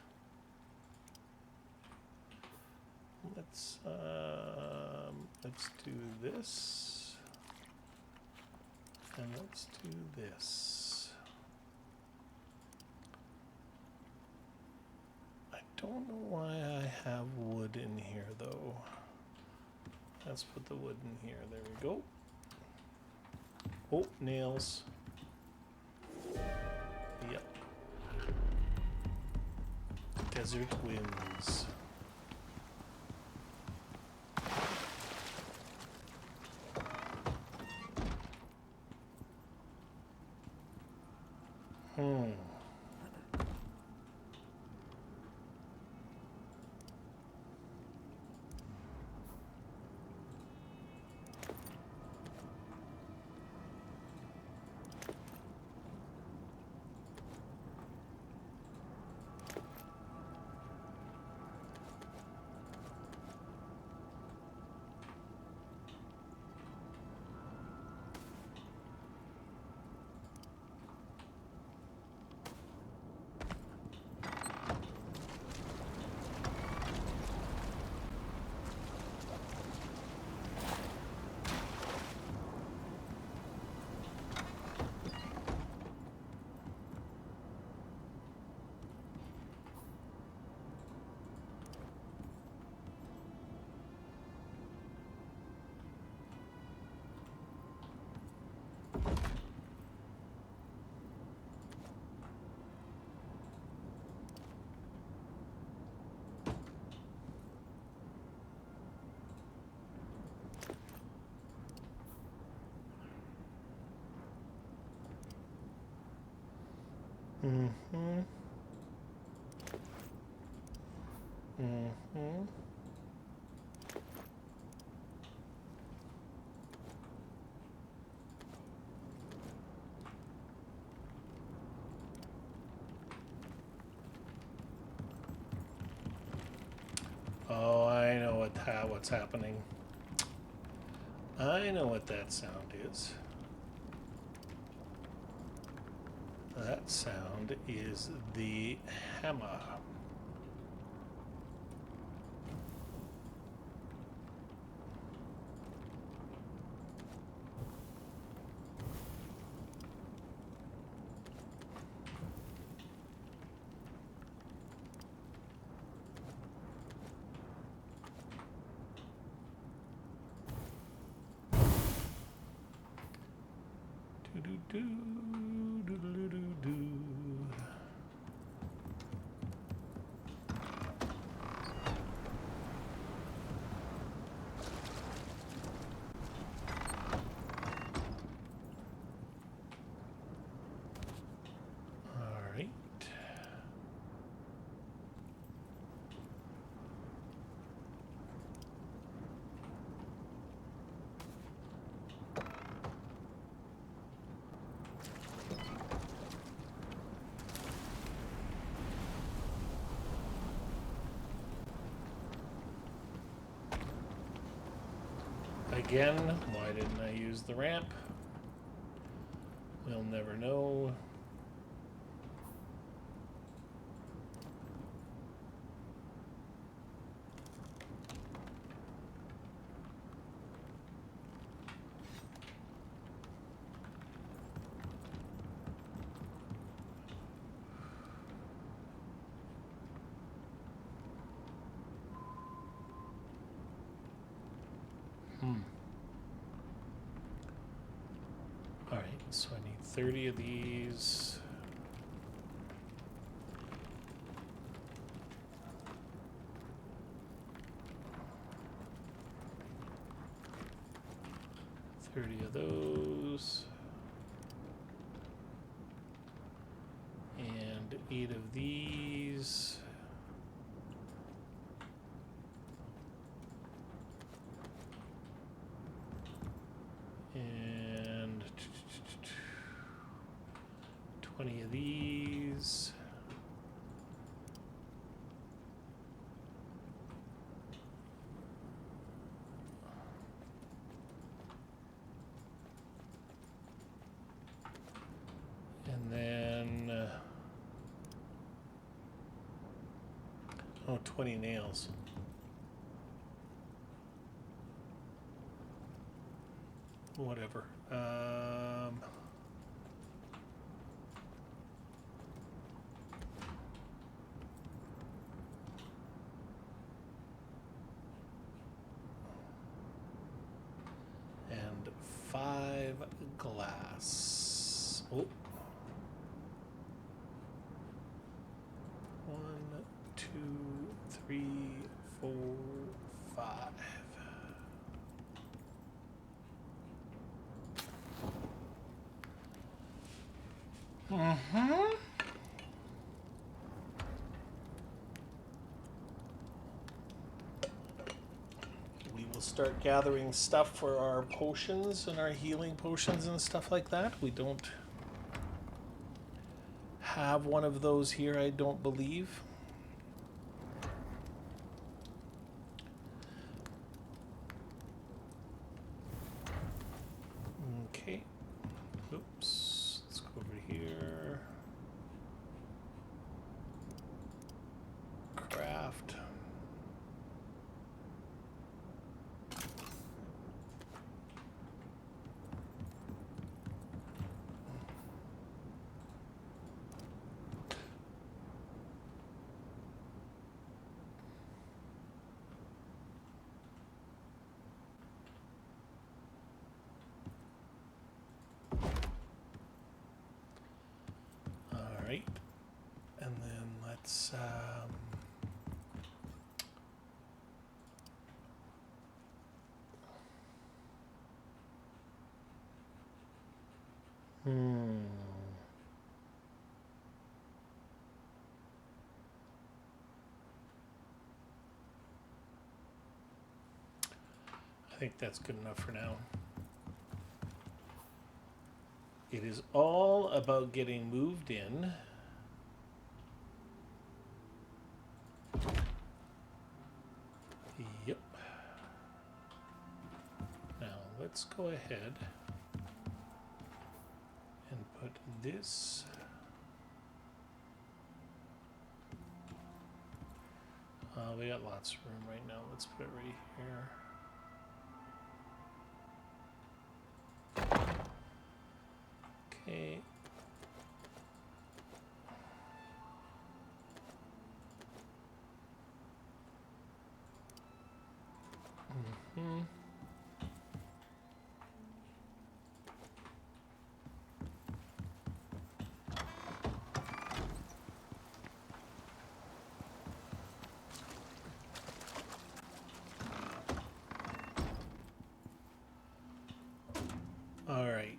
Let's do this, and let's do this. I don't know why I have wood in here though. Let's put the wood in here. There we go. Oh, nails. Yep. Desert winds. Hmm. Mm-hmm. Mm-hmm. Oh, I know what's happening. I know what that sound is. That sound is the hammer. Do do do do do. All right. Again, why didn't I use the ramp? We'll never know. All right, so I need 30 of these. Of those, and 8 of these, and 20 of these. And then, 20 nails. Whatever. And 5 glass. Oh. 1, 2, 3, 4, 5. Mm-hmm. We will start gathering stuff for our potions and our healing potions and stuff like that. We don't have one of those here, I don't believe. Okay. Oops. Let's go over here. Craft. All right. And then let's think that's good enough for now. It is all about getting moved in. Yep. Now let's go ahead and put this. We got lots of room right now. Let's put it right here. Okay. Mm-hmm. All right.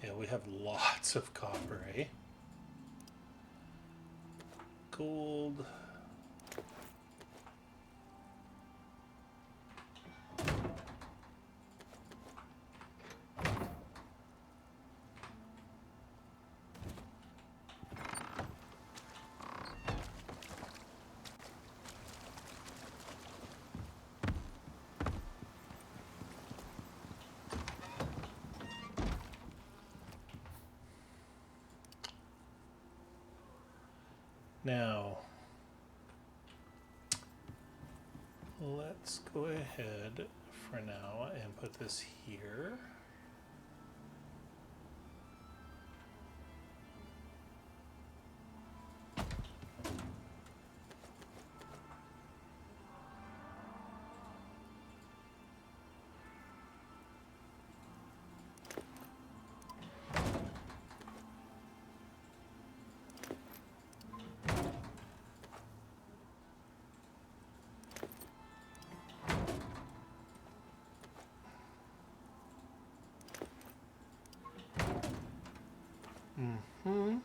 Yeah, we have lots of copper, eh? Gold. Now, let's go ahead for now and put this here. Mm-hmm.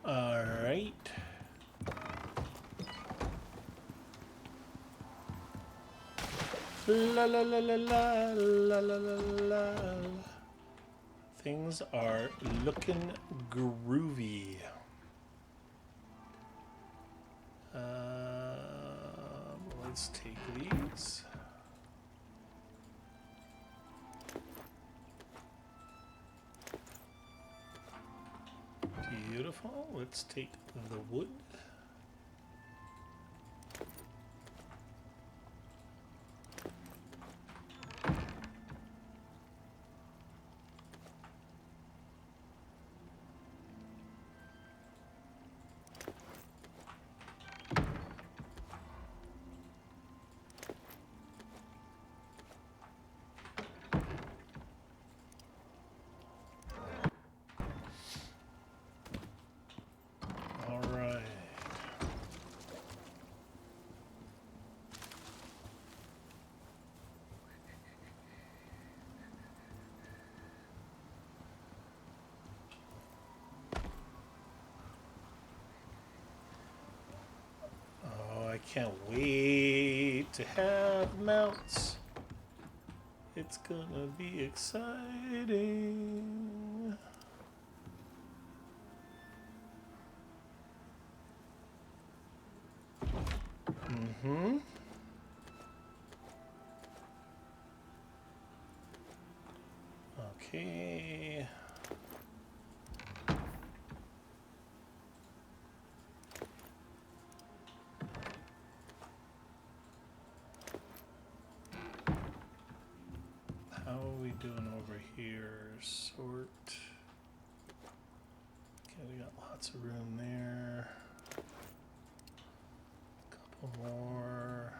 All right. La la la la la la la la la. Things are looking groovy. Let's take these. Beautiful. Let's take the wood. All right. Oh, I can't wait to have mounts. It's gonna be exciting. Mm-hmm. Okay. How are we doing over here? Sort. lots of room there. Couple more.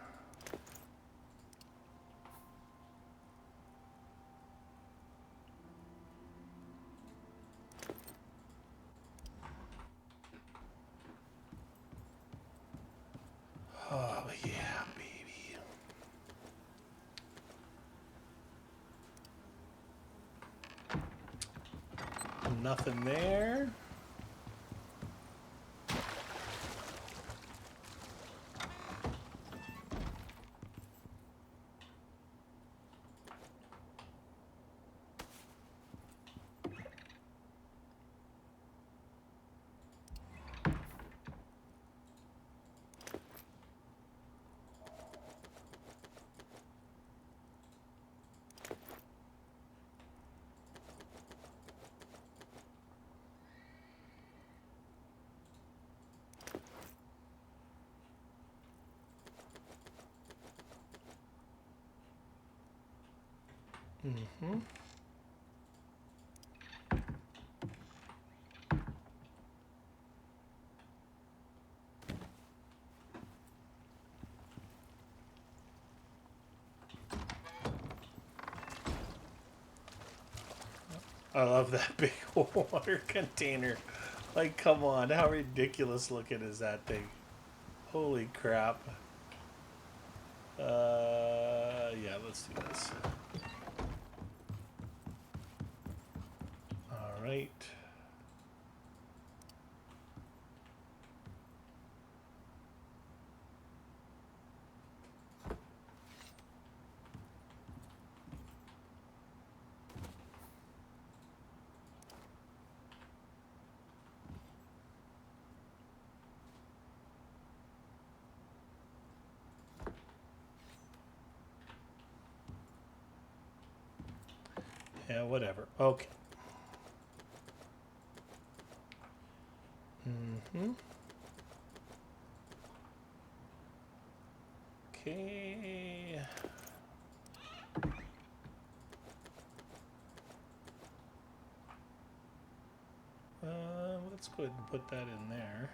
Oh yeah, baby. Nothing there. Mm-hmm. I love that big water container. Like, come on, how ridiculous looking is that thing? Holy crap. Yeah, let's do this. All right. Yeah, whatever. Okay. Mm-hmm. Okay. Let's go ahead and put that in there.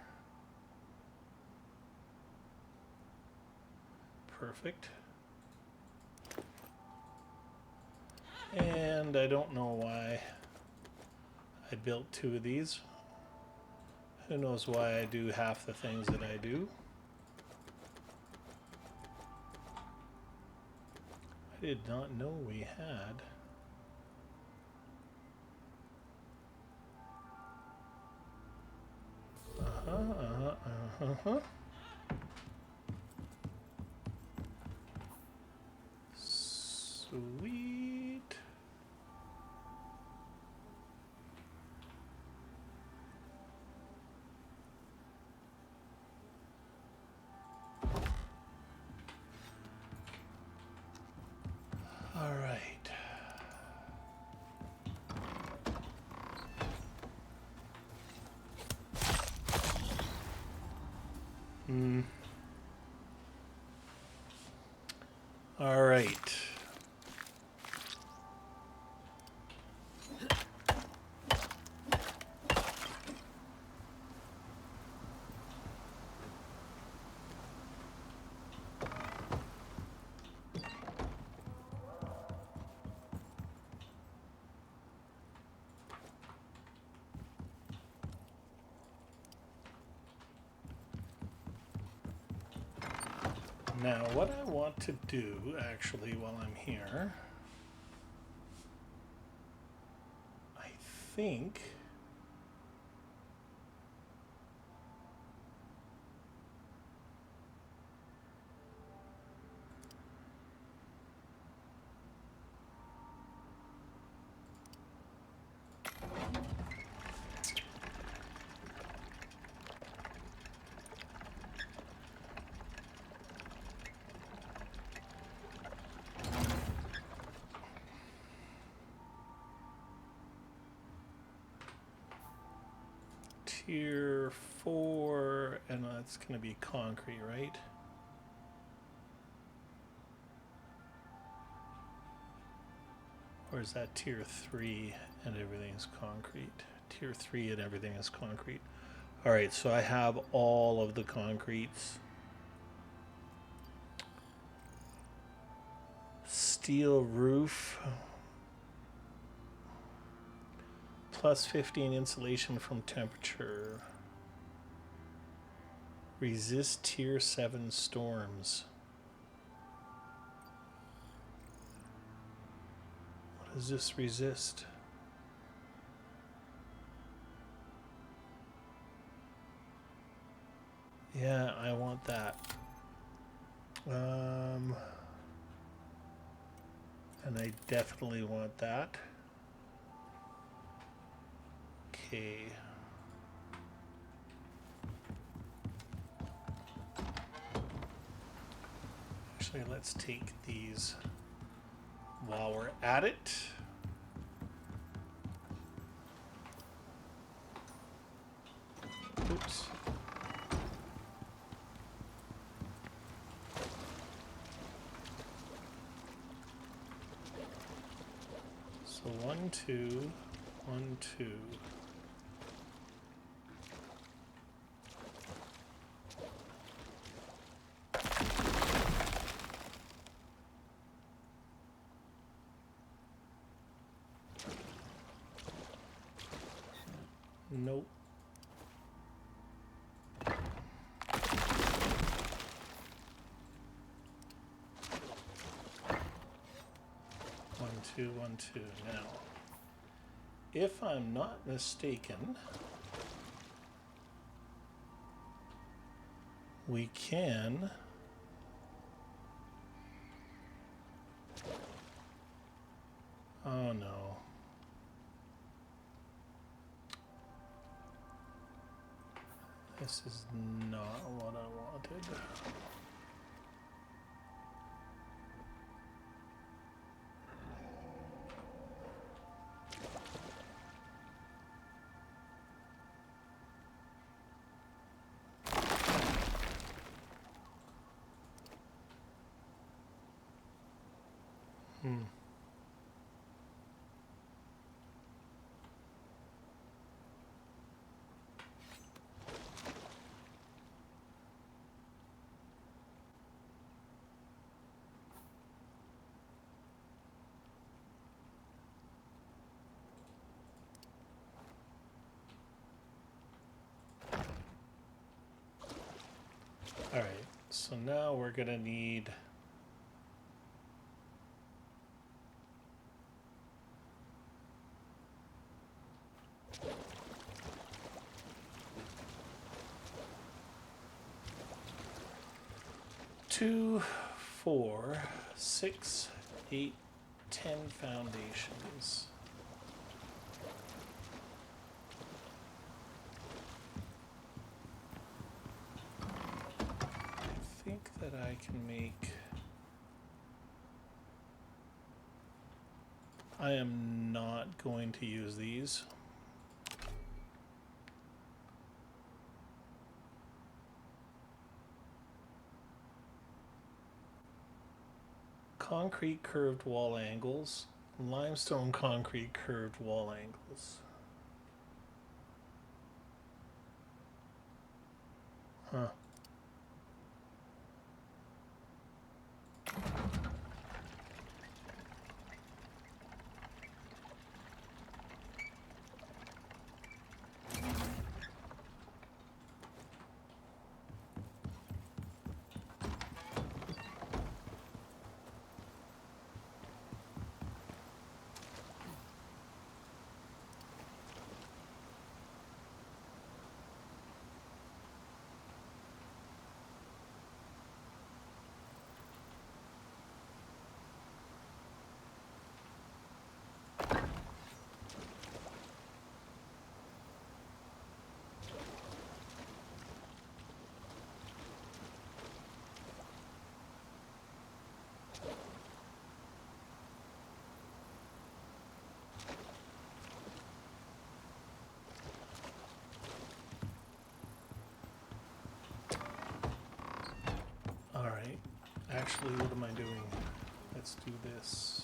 Perfect. And I don't know why I built two of these. Who knows why I do half the things that I do. I did not know we had. Sweet. All right. All right. Now, what I want to do, actually, while I'm here, I think tier 4, and that's going to be concrete, right? Or is that tier 3 and everything is concrete? Tier 3 and everything is concrete. All right, so I have all of the concretes. Steel roof. Plus 15 insulation from temperature. Resist tier 7 storms. What does this resist? Yeah, I want that. And I definitely want that. Okay. Actually, let's take these while we're at it. Oops. So 1, 2, 1, 2. Nope. 1, 2, 1, 2. Now, if I'm not mistaken, we can oh no. This is not what I wanted. All right, so now we're gonna need two, 4, 6, 8, 10 foundations. I think that I can make. I am not going to use these. Concrete curved wall angles, limestone concrete curved wall angles. Huh. All right. Actually, what am I doing? Let's do this.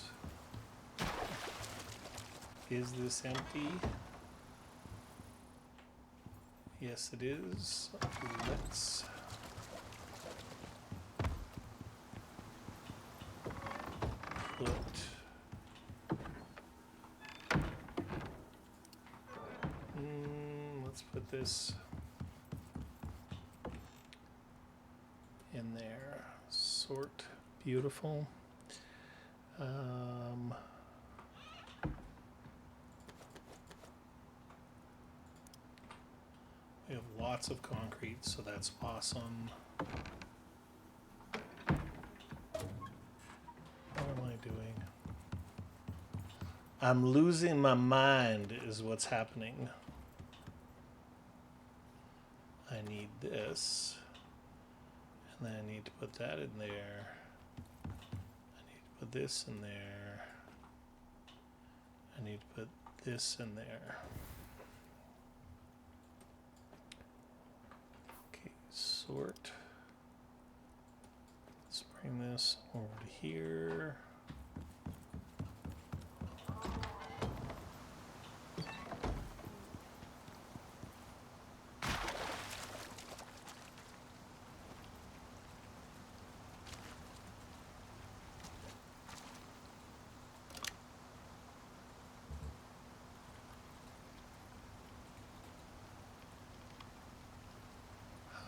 Is this empty? Yes, it is. Let's put... let's put this in there. Sort. Beautiful. We have lots of concrete, so that's awesome. What am I doing? I'm losing my mind is what's happening. I need this. And then I need to put that in there. I need to put this in there. I need to put this in there. Okay, sort. Let's bring this over to here.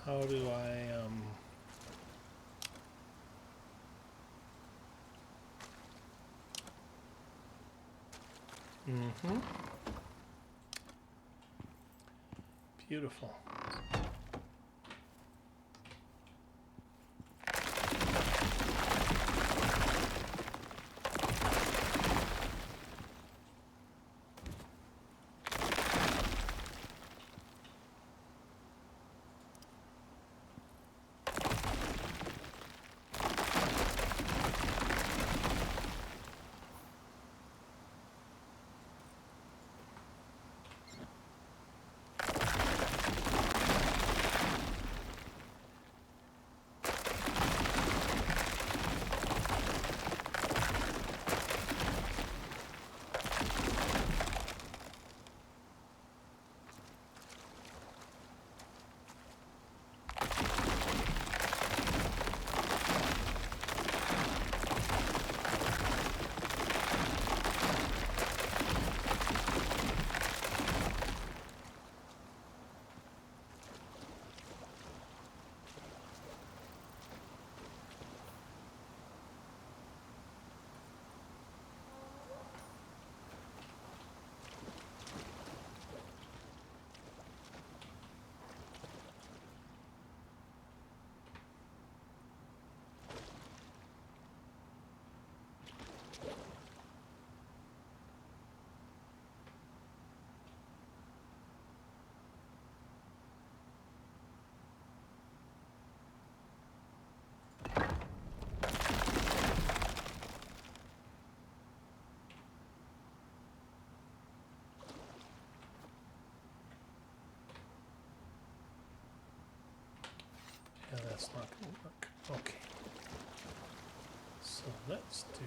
How do I, Beautiful. Yeah, that's not going to work. Okay. So let's do...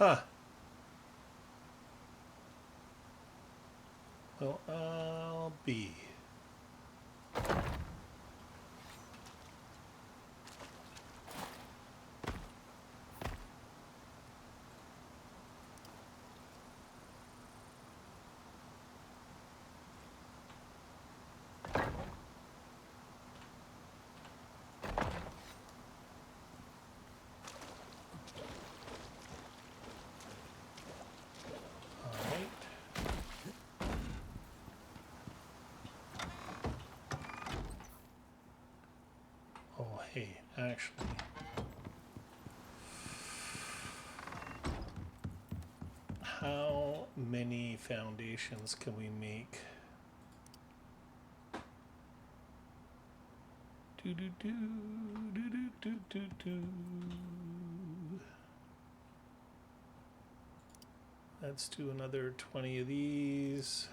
Huh. Well, I'll be. actually. How many foundations can we make? Do do do do do do do do. Let's do another 20 of these.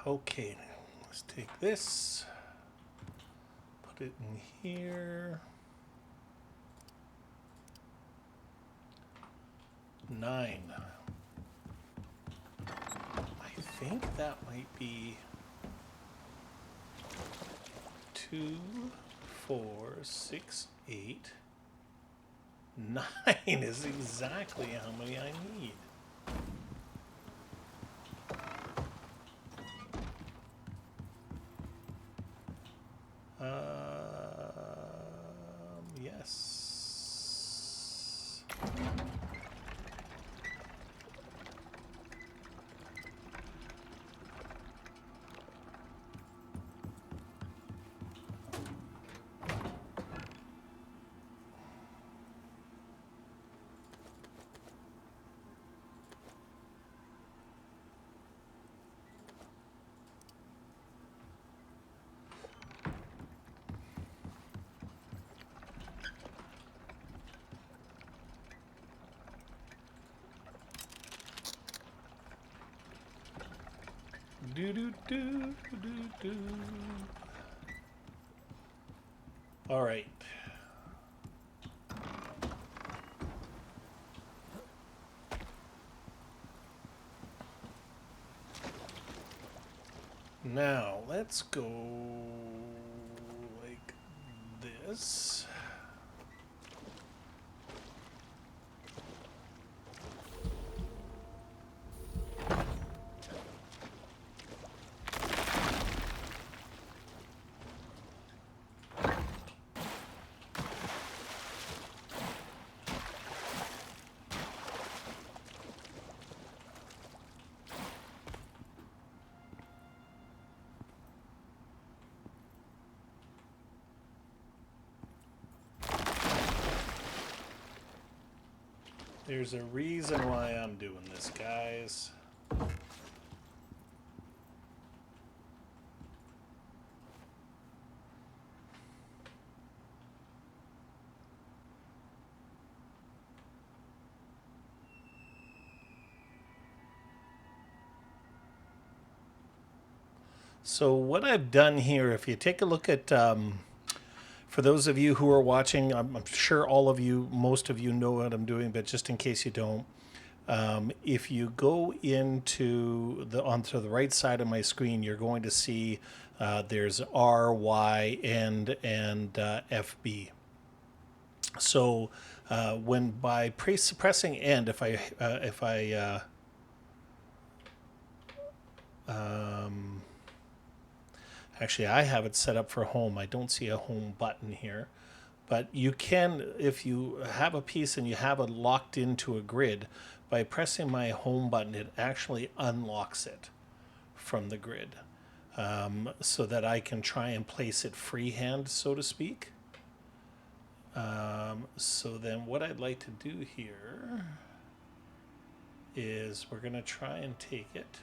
Okay, let's take this, put it in here. 9. I think that might be 2, 4, 6, 8. 9 is exactly how many I need. Yes. Do do do do do. All right. Now let's go like this. There's a reason why I'm doing this, guys. So what I've done here, if you take a look at, for those of you who are watching, I'm sure all of you, most of you know what I'm doing, but just in case you don't, if you go onto the right side of my screen, you're going to see there's R, Y, and FB. So when by pressing end, actually, I have it set up for home. I don't see a home button here. But you can, if you have a piece and you have it locked into a grid, by pressing my home button, it actually unlocks it from the grid. So that I can try and place it freehand, so to speak. So then what I'd like to do here is we're going to try and take it.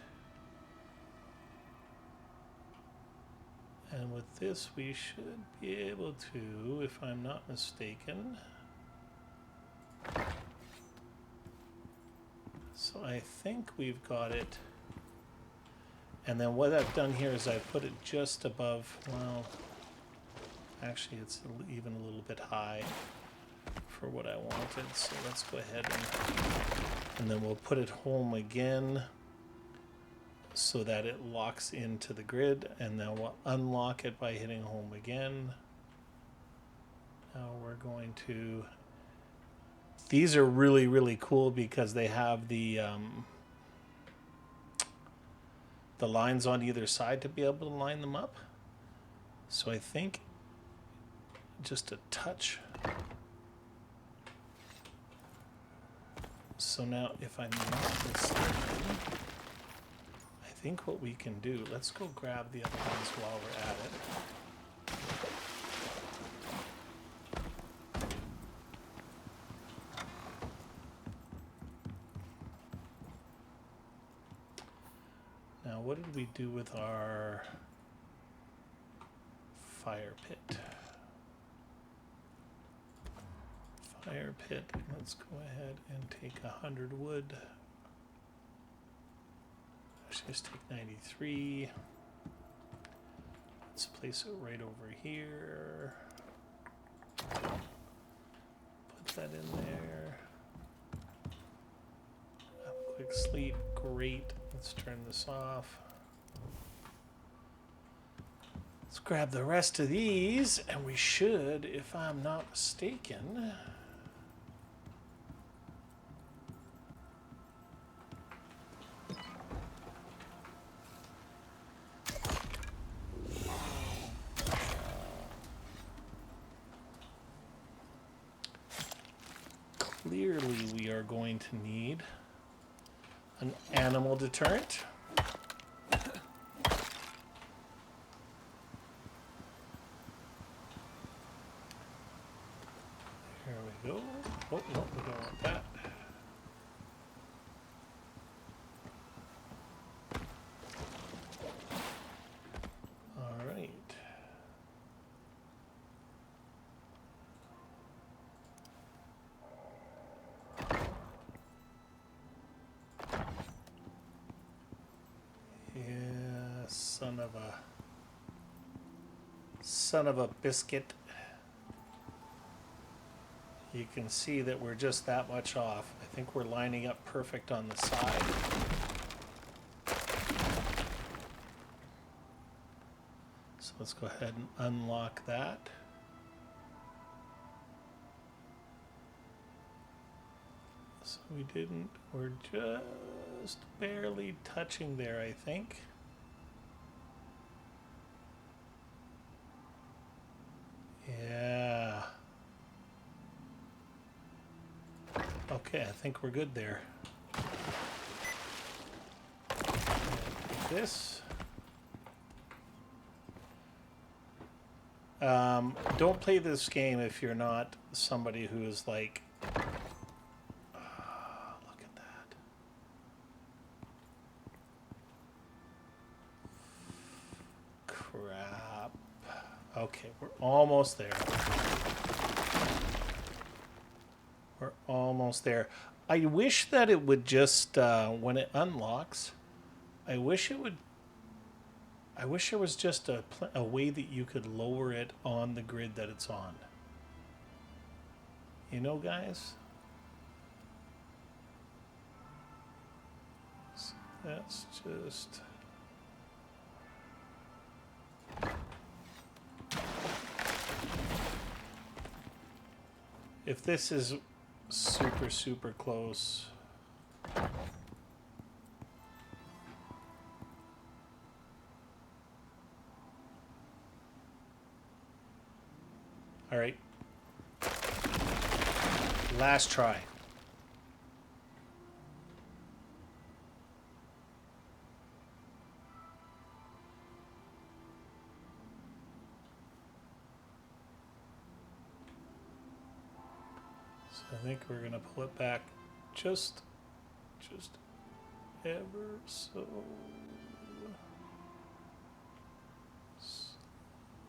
And with this, we should be able to, if I'm not mistaken. So I think we've got it. And then what I've done here is I've put it just above, well, actually it's even a little bit high for what I wanted. So let's go ahead and then we'll put it home again. so that it locks into the grid, and then we'll unlock it by hitting home again. Now we're going to... These are really, really cool because they have the lines on either side to be able to line them up. So I think just a touch. So now if I move this thing, I think what we can do, let's go grab the other ones while we're at it. Now, what did we do with our fire pit? Fire pit, let's go ahead and take 100 wood. Let's just take 93. Let's place it right over here. Put that in there. Have a quick sleep, great. Let's turn this off. Let's grab the rest of these, and we should, if I'm not mistaken, clearly we are going to need an animal deterrent. There we go. Oh, no, we don't want that. All right. Yeah, son of a biscuit. You can see that we're just that much off. I think we're lining up perfect on the side. So let's go ahead and unlock that. So we're just barely touching there, I think. Yeah. Okay, I think we're good there. This. Don't play this game if you're not somebody who is like, look at that. Crap. Okay, we're almost there. We're almost there. I wish that it would just, when it unlocks, I wish there was just a way that you could lower it on the grid that it's on. You know, guys? So that's just... If this is super, super close... All right. Last try. So I think we're going to pull it back just ever so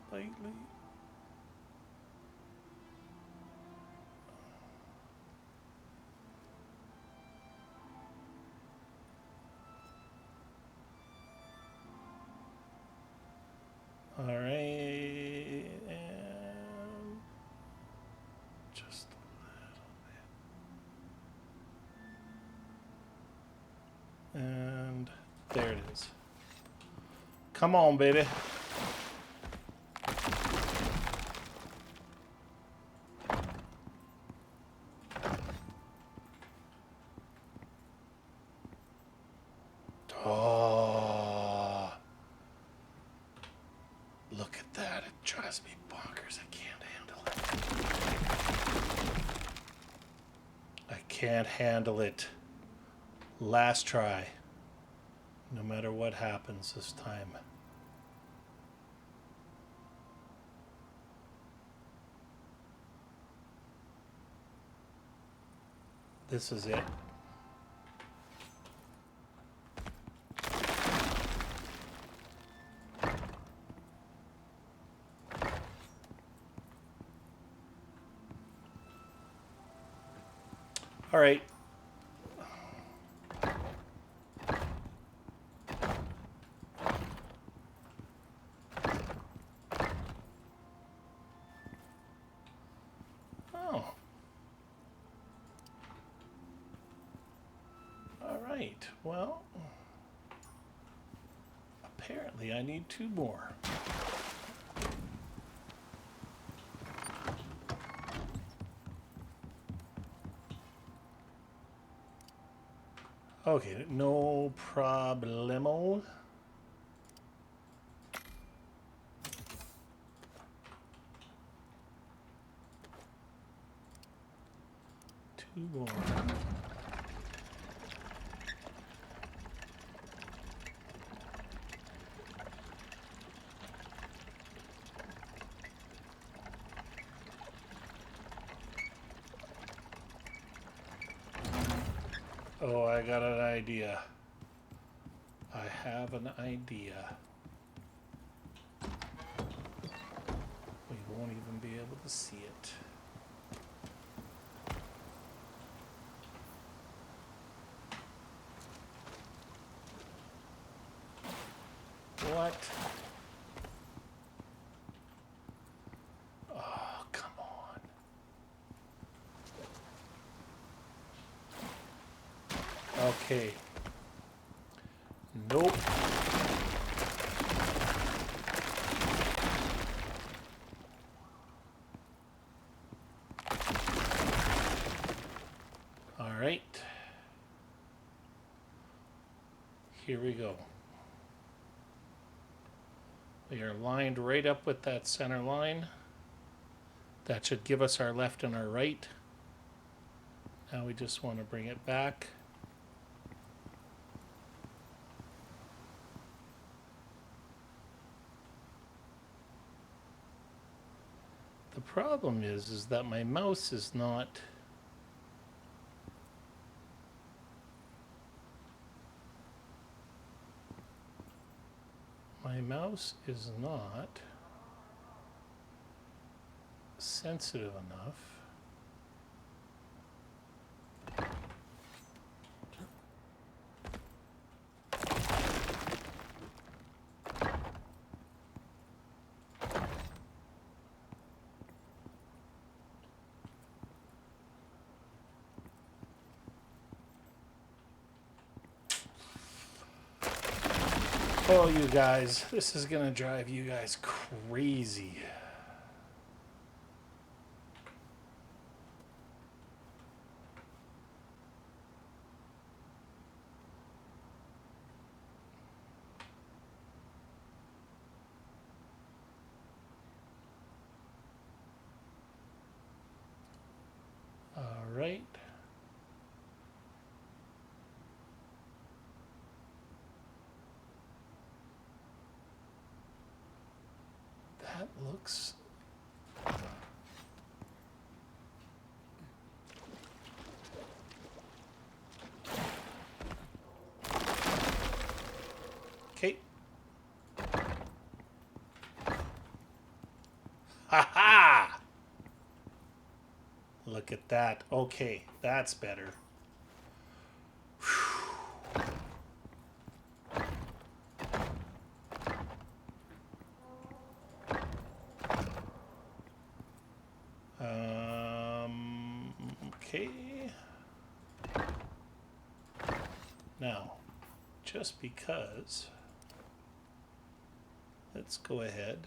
slightly. All right, and just a little bit. And There it is. Come on, baby. Oh. Look at that. It drives me bonkers. I can't handle it. I can't handle it. Last try. No matter what happens this time. This is it. All right. Oh. All right. Well, apparently I need 2 more. Okay, no problemo. Two more. Oh, I got an idea. I have an idea. We won't even be able to see it. What? Oh, come on. Okay. Nope. All right. Here we go. We are lined right up with that center line. That should give us our left and our right. Now we just want to bring it back. The problem is that my mouse is not sensitive enough. Oh, you guys, this is gonna drive you guys crazy. All right. That looks... Okay. Ha ha! Look at that. Okay, that's better. Okay. Now, just because, let's go ahead.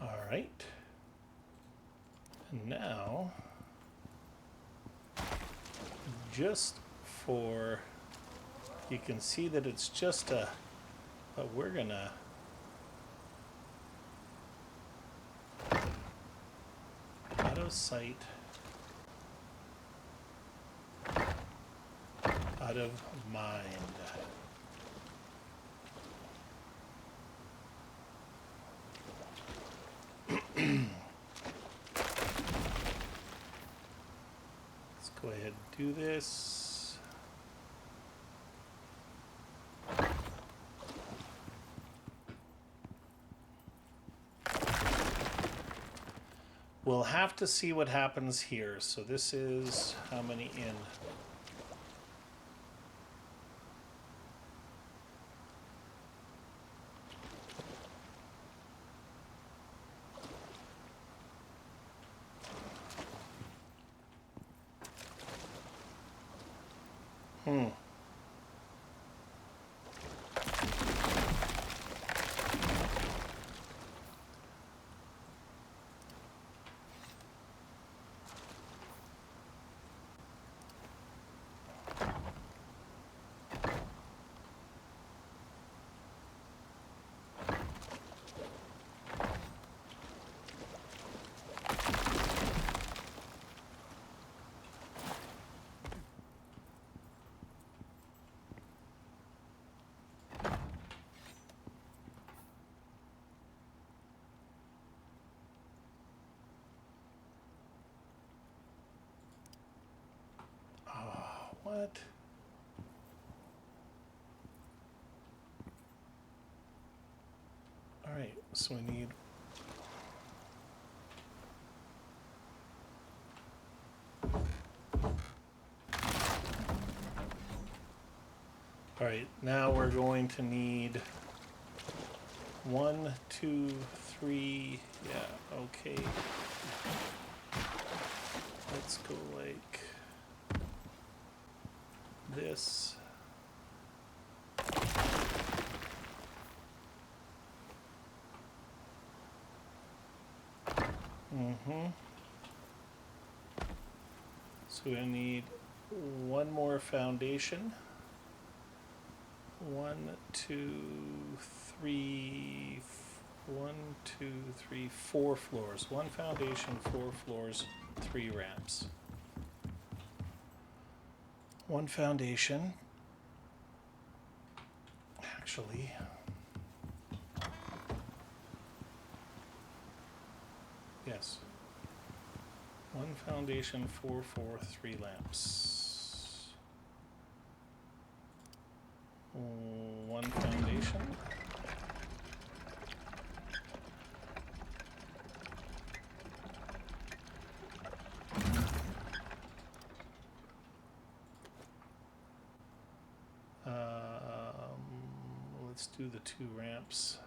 All right. And now, just for, you can see that it's just a, but we're gonna out of sight, out of mind. Let's go ahead and do this. We'll have to see what happens here. So this is how many in? What? All right, so we need all right, now we're going to need 1, 2, 3. Yeah, okay. Let's go like this. So we need one more foundation. 1, 2, 3. 1, 2, 3, 4 floors. One foundation, 4 floors, 3 ramps. One foundation. Actually, yes. One foundation, 4, 4, 3 lamps. One foundation. Let's do the 2 ramps.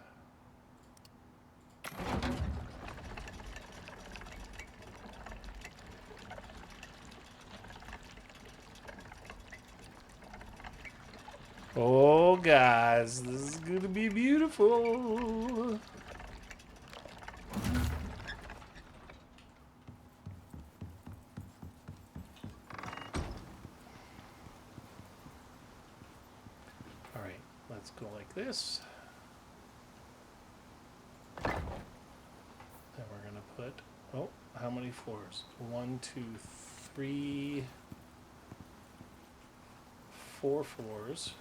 Oh, guys, this is going to be beautiful. All right, let's go like this. Then we're going to put, oh, how many floors? 1, 2, 3, 4 floors.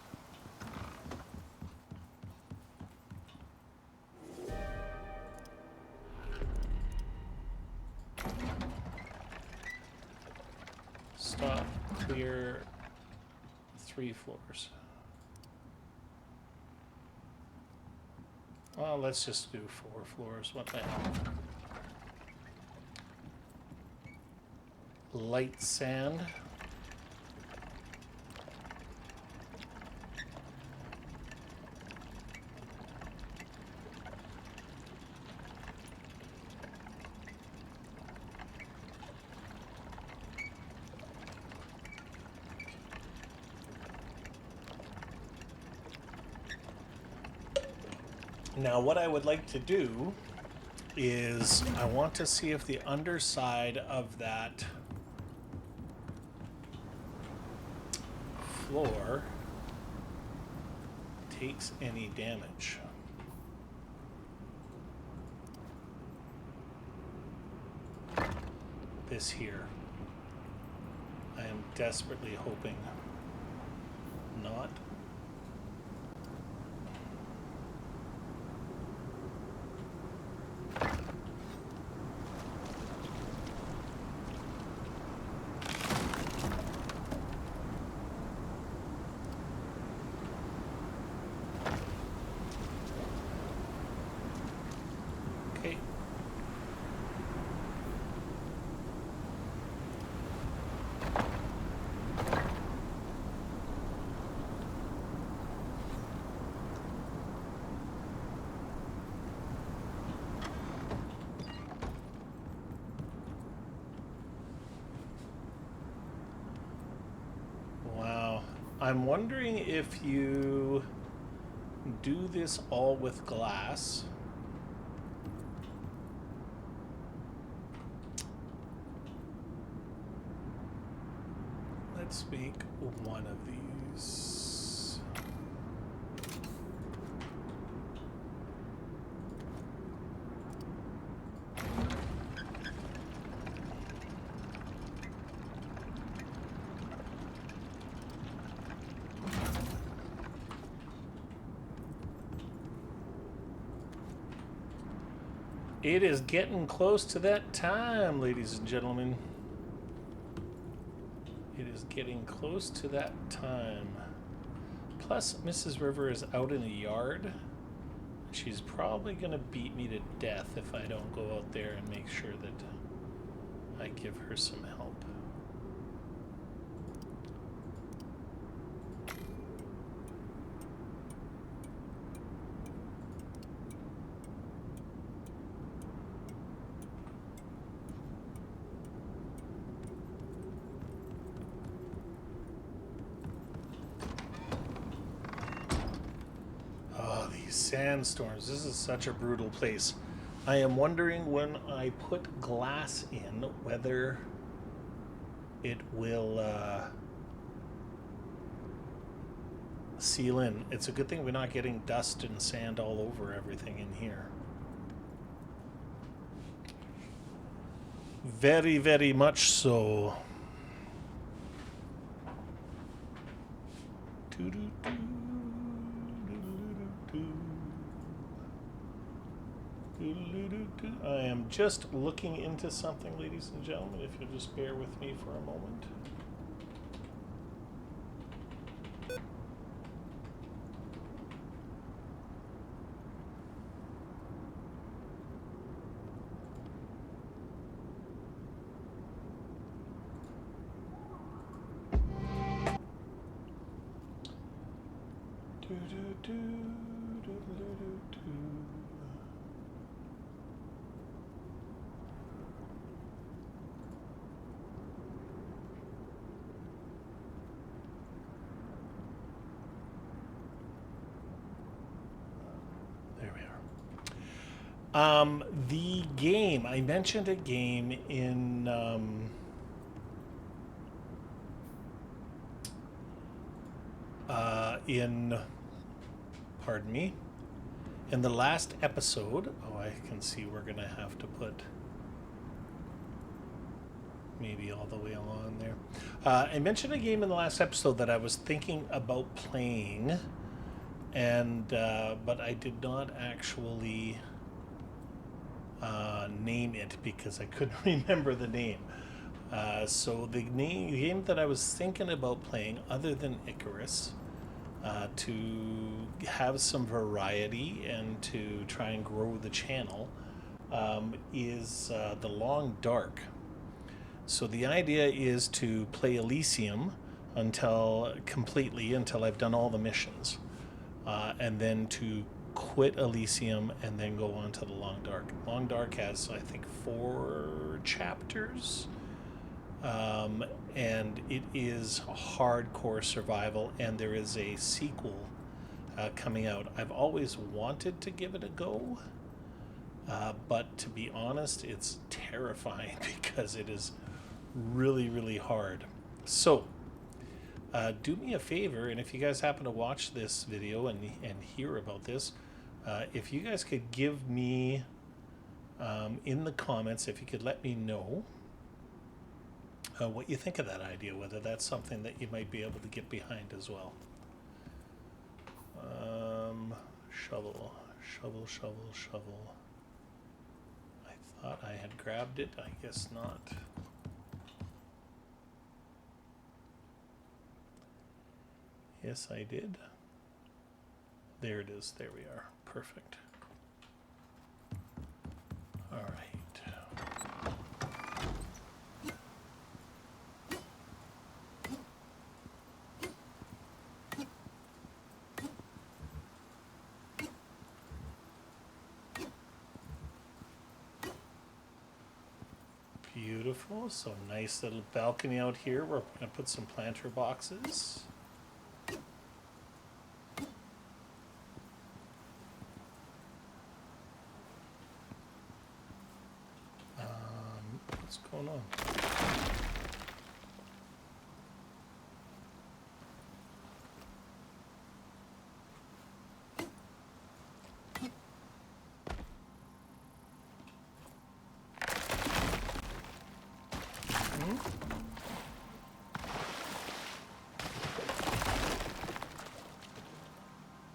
Stop, clear 3 floors. Well, let's just do 4 floors. What the hell? Light sand. Now, what I would like to do is I want to see if the underside of that floor takes any damage. This here. I am desperately hoping not. Okay. Wow. I'm wondering if you do this all with glass. Let's make one of these. It is getting close to that time, ladies and gentlemen. It is getting close to that time. Plus, Mrs. River is out in the yard. She's probably going to beat me to death if I don't go out there and make sure that I give her some help. Sandstorms. This is such a brutal place. I am wondering when I put glass in whether it will seal in. It's a good thing we're not getting dust and sand all over everything in here. Very, very much so. I am just looking into something, ladies and gentlemen, if you'll just bear with me for a moment. The game, I mentioned a game pardon me, in the last episode. Oh, I can see we're gonna have to put maybe all the way along there. I mentioned a game in the last episode that I was thinking about playing, and but I did not actually name it because I couldn't remember the name. So the game that I was thinking about playing, other than Icarus, to have some variety and to try and grow the channel, is The Long Dark. So the idea is to play Elysium until I've done all the missions, and then to quit Elysium and then go on to the Long Dark. Long Dark has, I think, 4 chapters, and it is hardcore survival, and there is a sequel coming out. I've always wanted to give it a go, but to be honest, it's terrifying because it is really, really hard. So, do me a favor, and if you guys happen to watch this video and hear about this, if you guys could give me in the comments, if you could let me know what you think of that idea, whether that's something that you might be able to get behind as well. Shovel, shovel, shovel, shovel. I thought I had grabbed it. I guess not. Yes, I did. There it is. There we are. Perfect. All right. Beautiful. So nice little balcony out here. We're going to put some planter boxes. What's going on?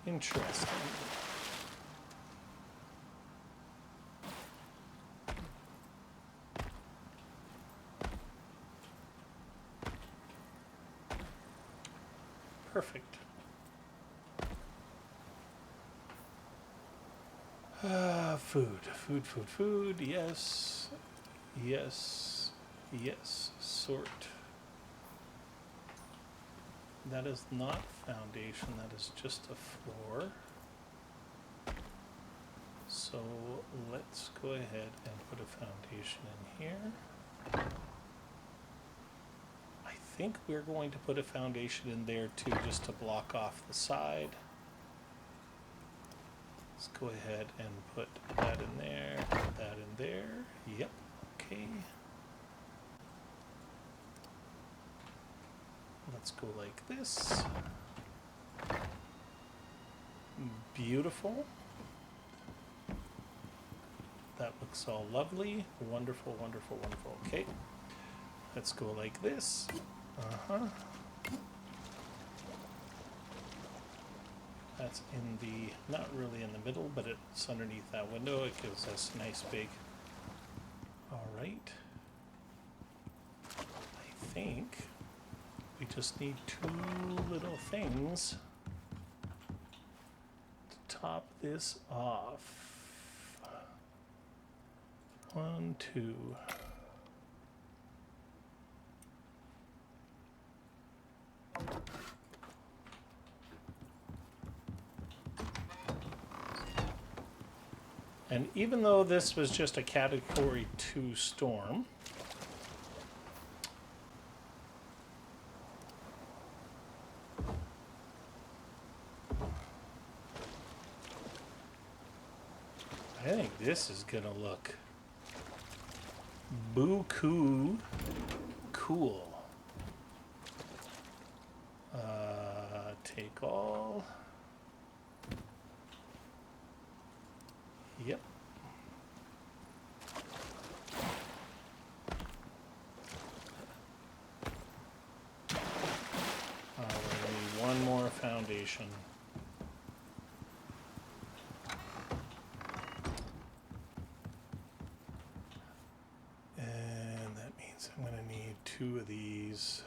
Interesting. Perfect. Food. Yes. Sort. That is not foundation, that is just a floor. So let's go ahead and put a foundation in here. I think we're going to put a foundation in there too, just to block off the side. Let's go ahead and put that in there, put that in there. Yep, okay. Let's go like this. Beautiful. That looks all lovely. Wonderful, wonderful, wonderful. Okay. Let's go like this. That's in the, not really in the middle, but it's underneath that window. It gives us a nice big. All right. I think we just need two little things to top this off. 1, 2. And even though this was just a Category 2 storm, I think this is gonna look buku cool. Take all. Yep. We need one more foundation. And that means I'm going to need 2 of these.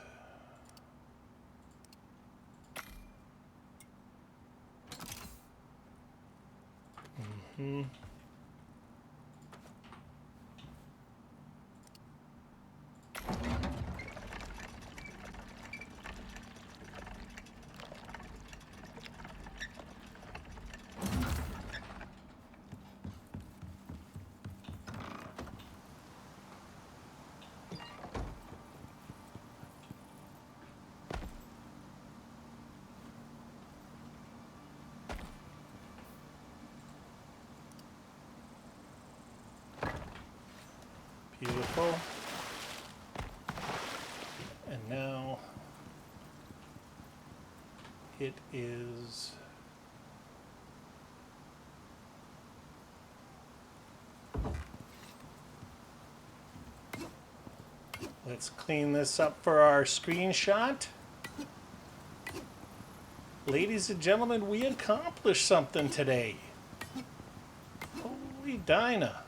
Beautiful. And now it is let's clean this up for our screenshot. Ladies and gentlemen, we accomplished something today. Holy Dinah.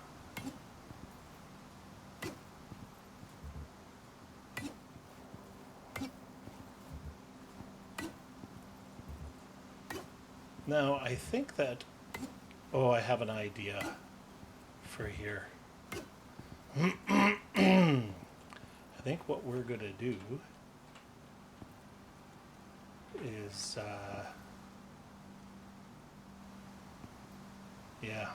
Now, I think that... Oh, I have an idea for here. I think what we're going to do is... yeah.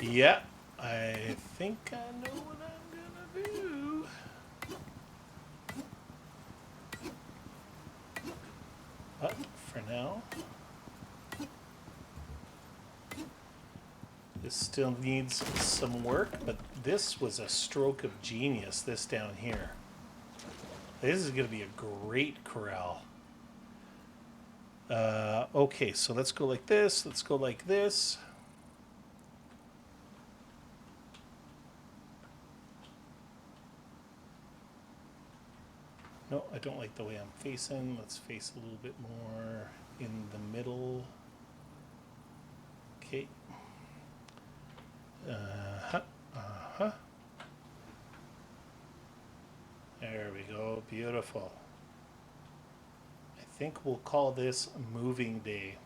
Yeah, I think I know what I'm going to do. But for now... This still needs some work, but this was a stroke of genius, this down here. This is going to be a great corral. Okay, so let's go like this. Let's go like this. No, I don't like the way I'm facing. Let's face a little bit more in the middle. Okay. There we go. Beautiful. I think we'll call this moving day.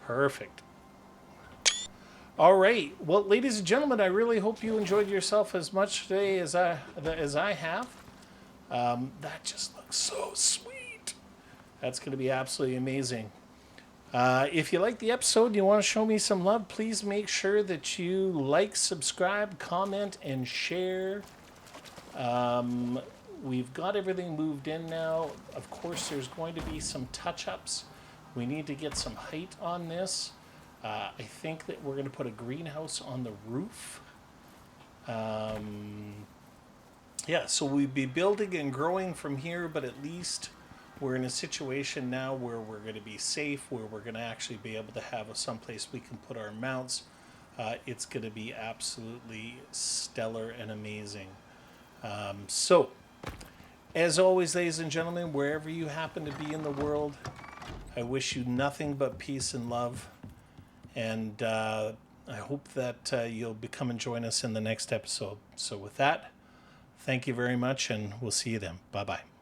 Perfect. All right. Well, ladies and gentlemen, I really hope you enjoyed yourself as much today as I have. That just looks so sweet. That's going to be absolutely amazing. If you like the episode and you want to show me some love, please make sure that you like, subscribe, comment, and share. We've got everything moved in now. Of course, there's going to be some touch-ups. We need to get some height on this. I think that we're going to put a greenhouse on the roof. Yeah, so we'll be building and growing from here, but at least we're in a situation now where we're going to be safe, where we're going to actually be able to have someplace we can put our mounts. It's going to be absolutely stellar and amazing. So, as always, ladies and gentlemen, wherever you happen to be in the world, I wish you nothing but peace and love. And I hope that you'll come and join us in the next episode. So with that, thank you very much, and we'll see you then. Bye-bye.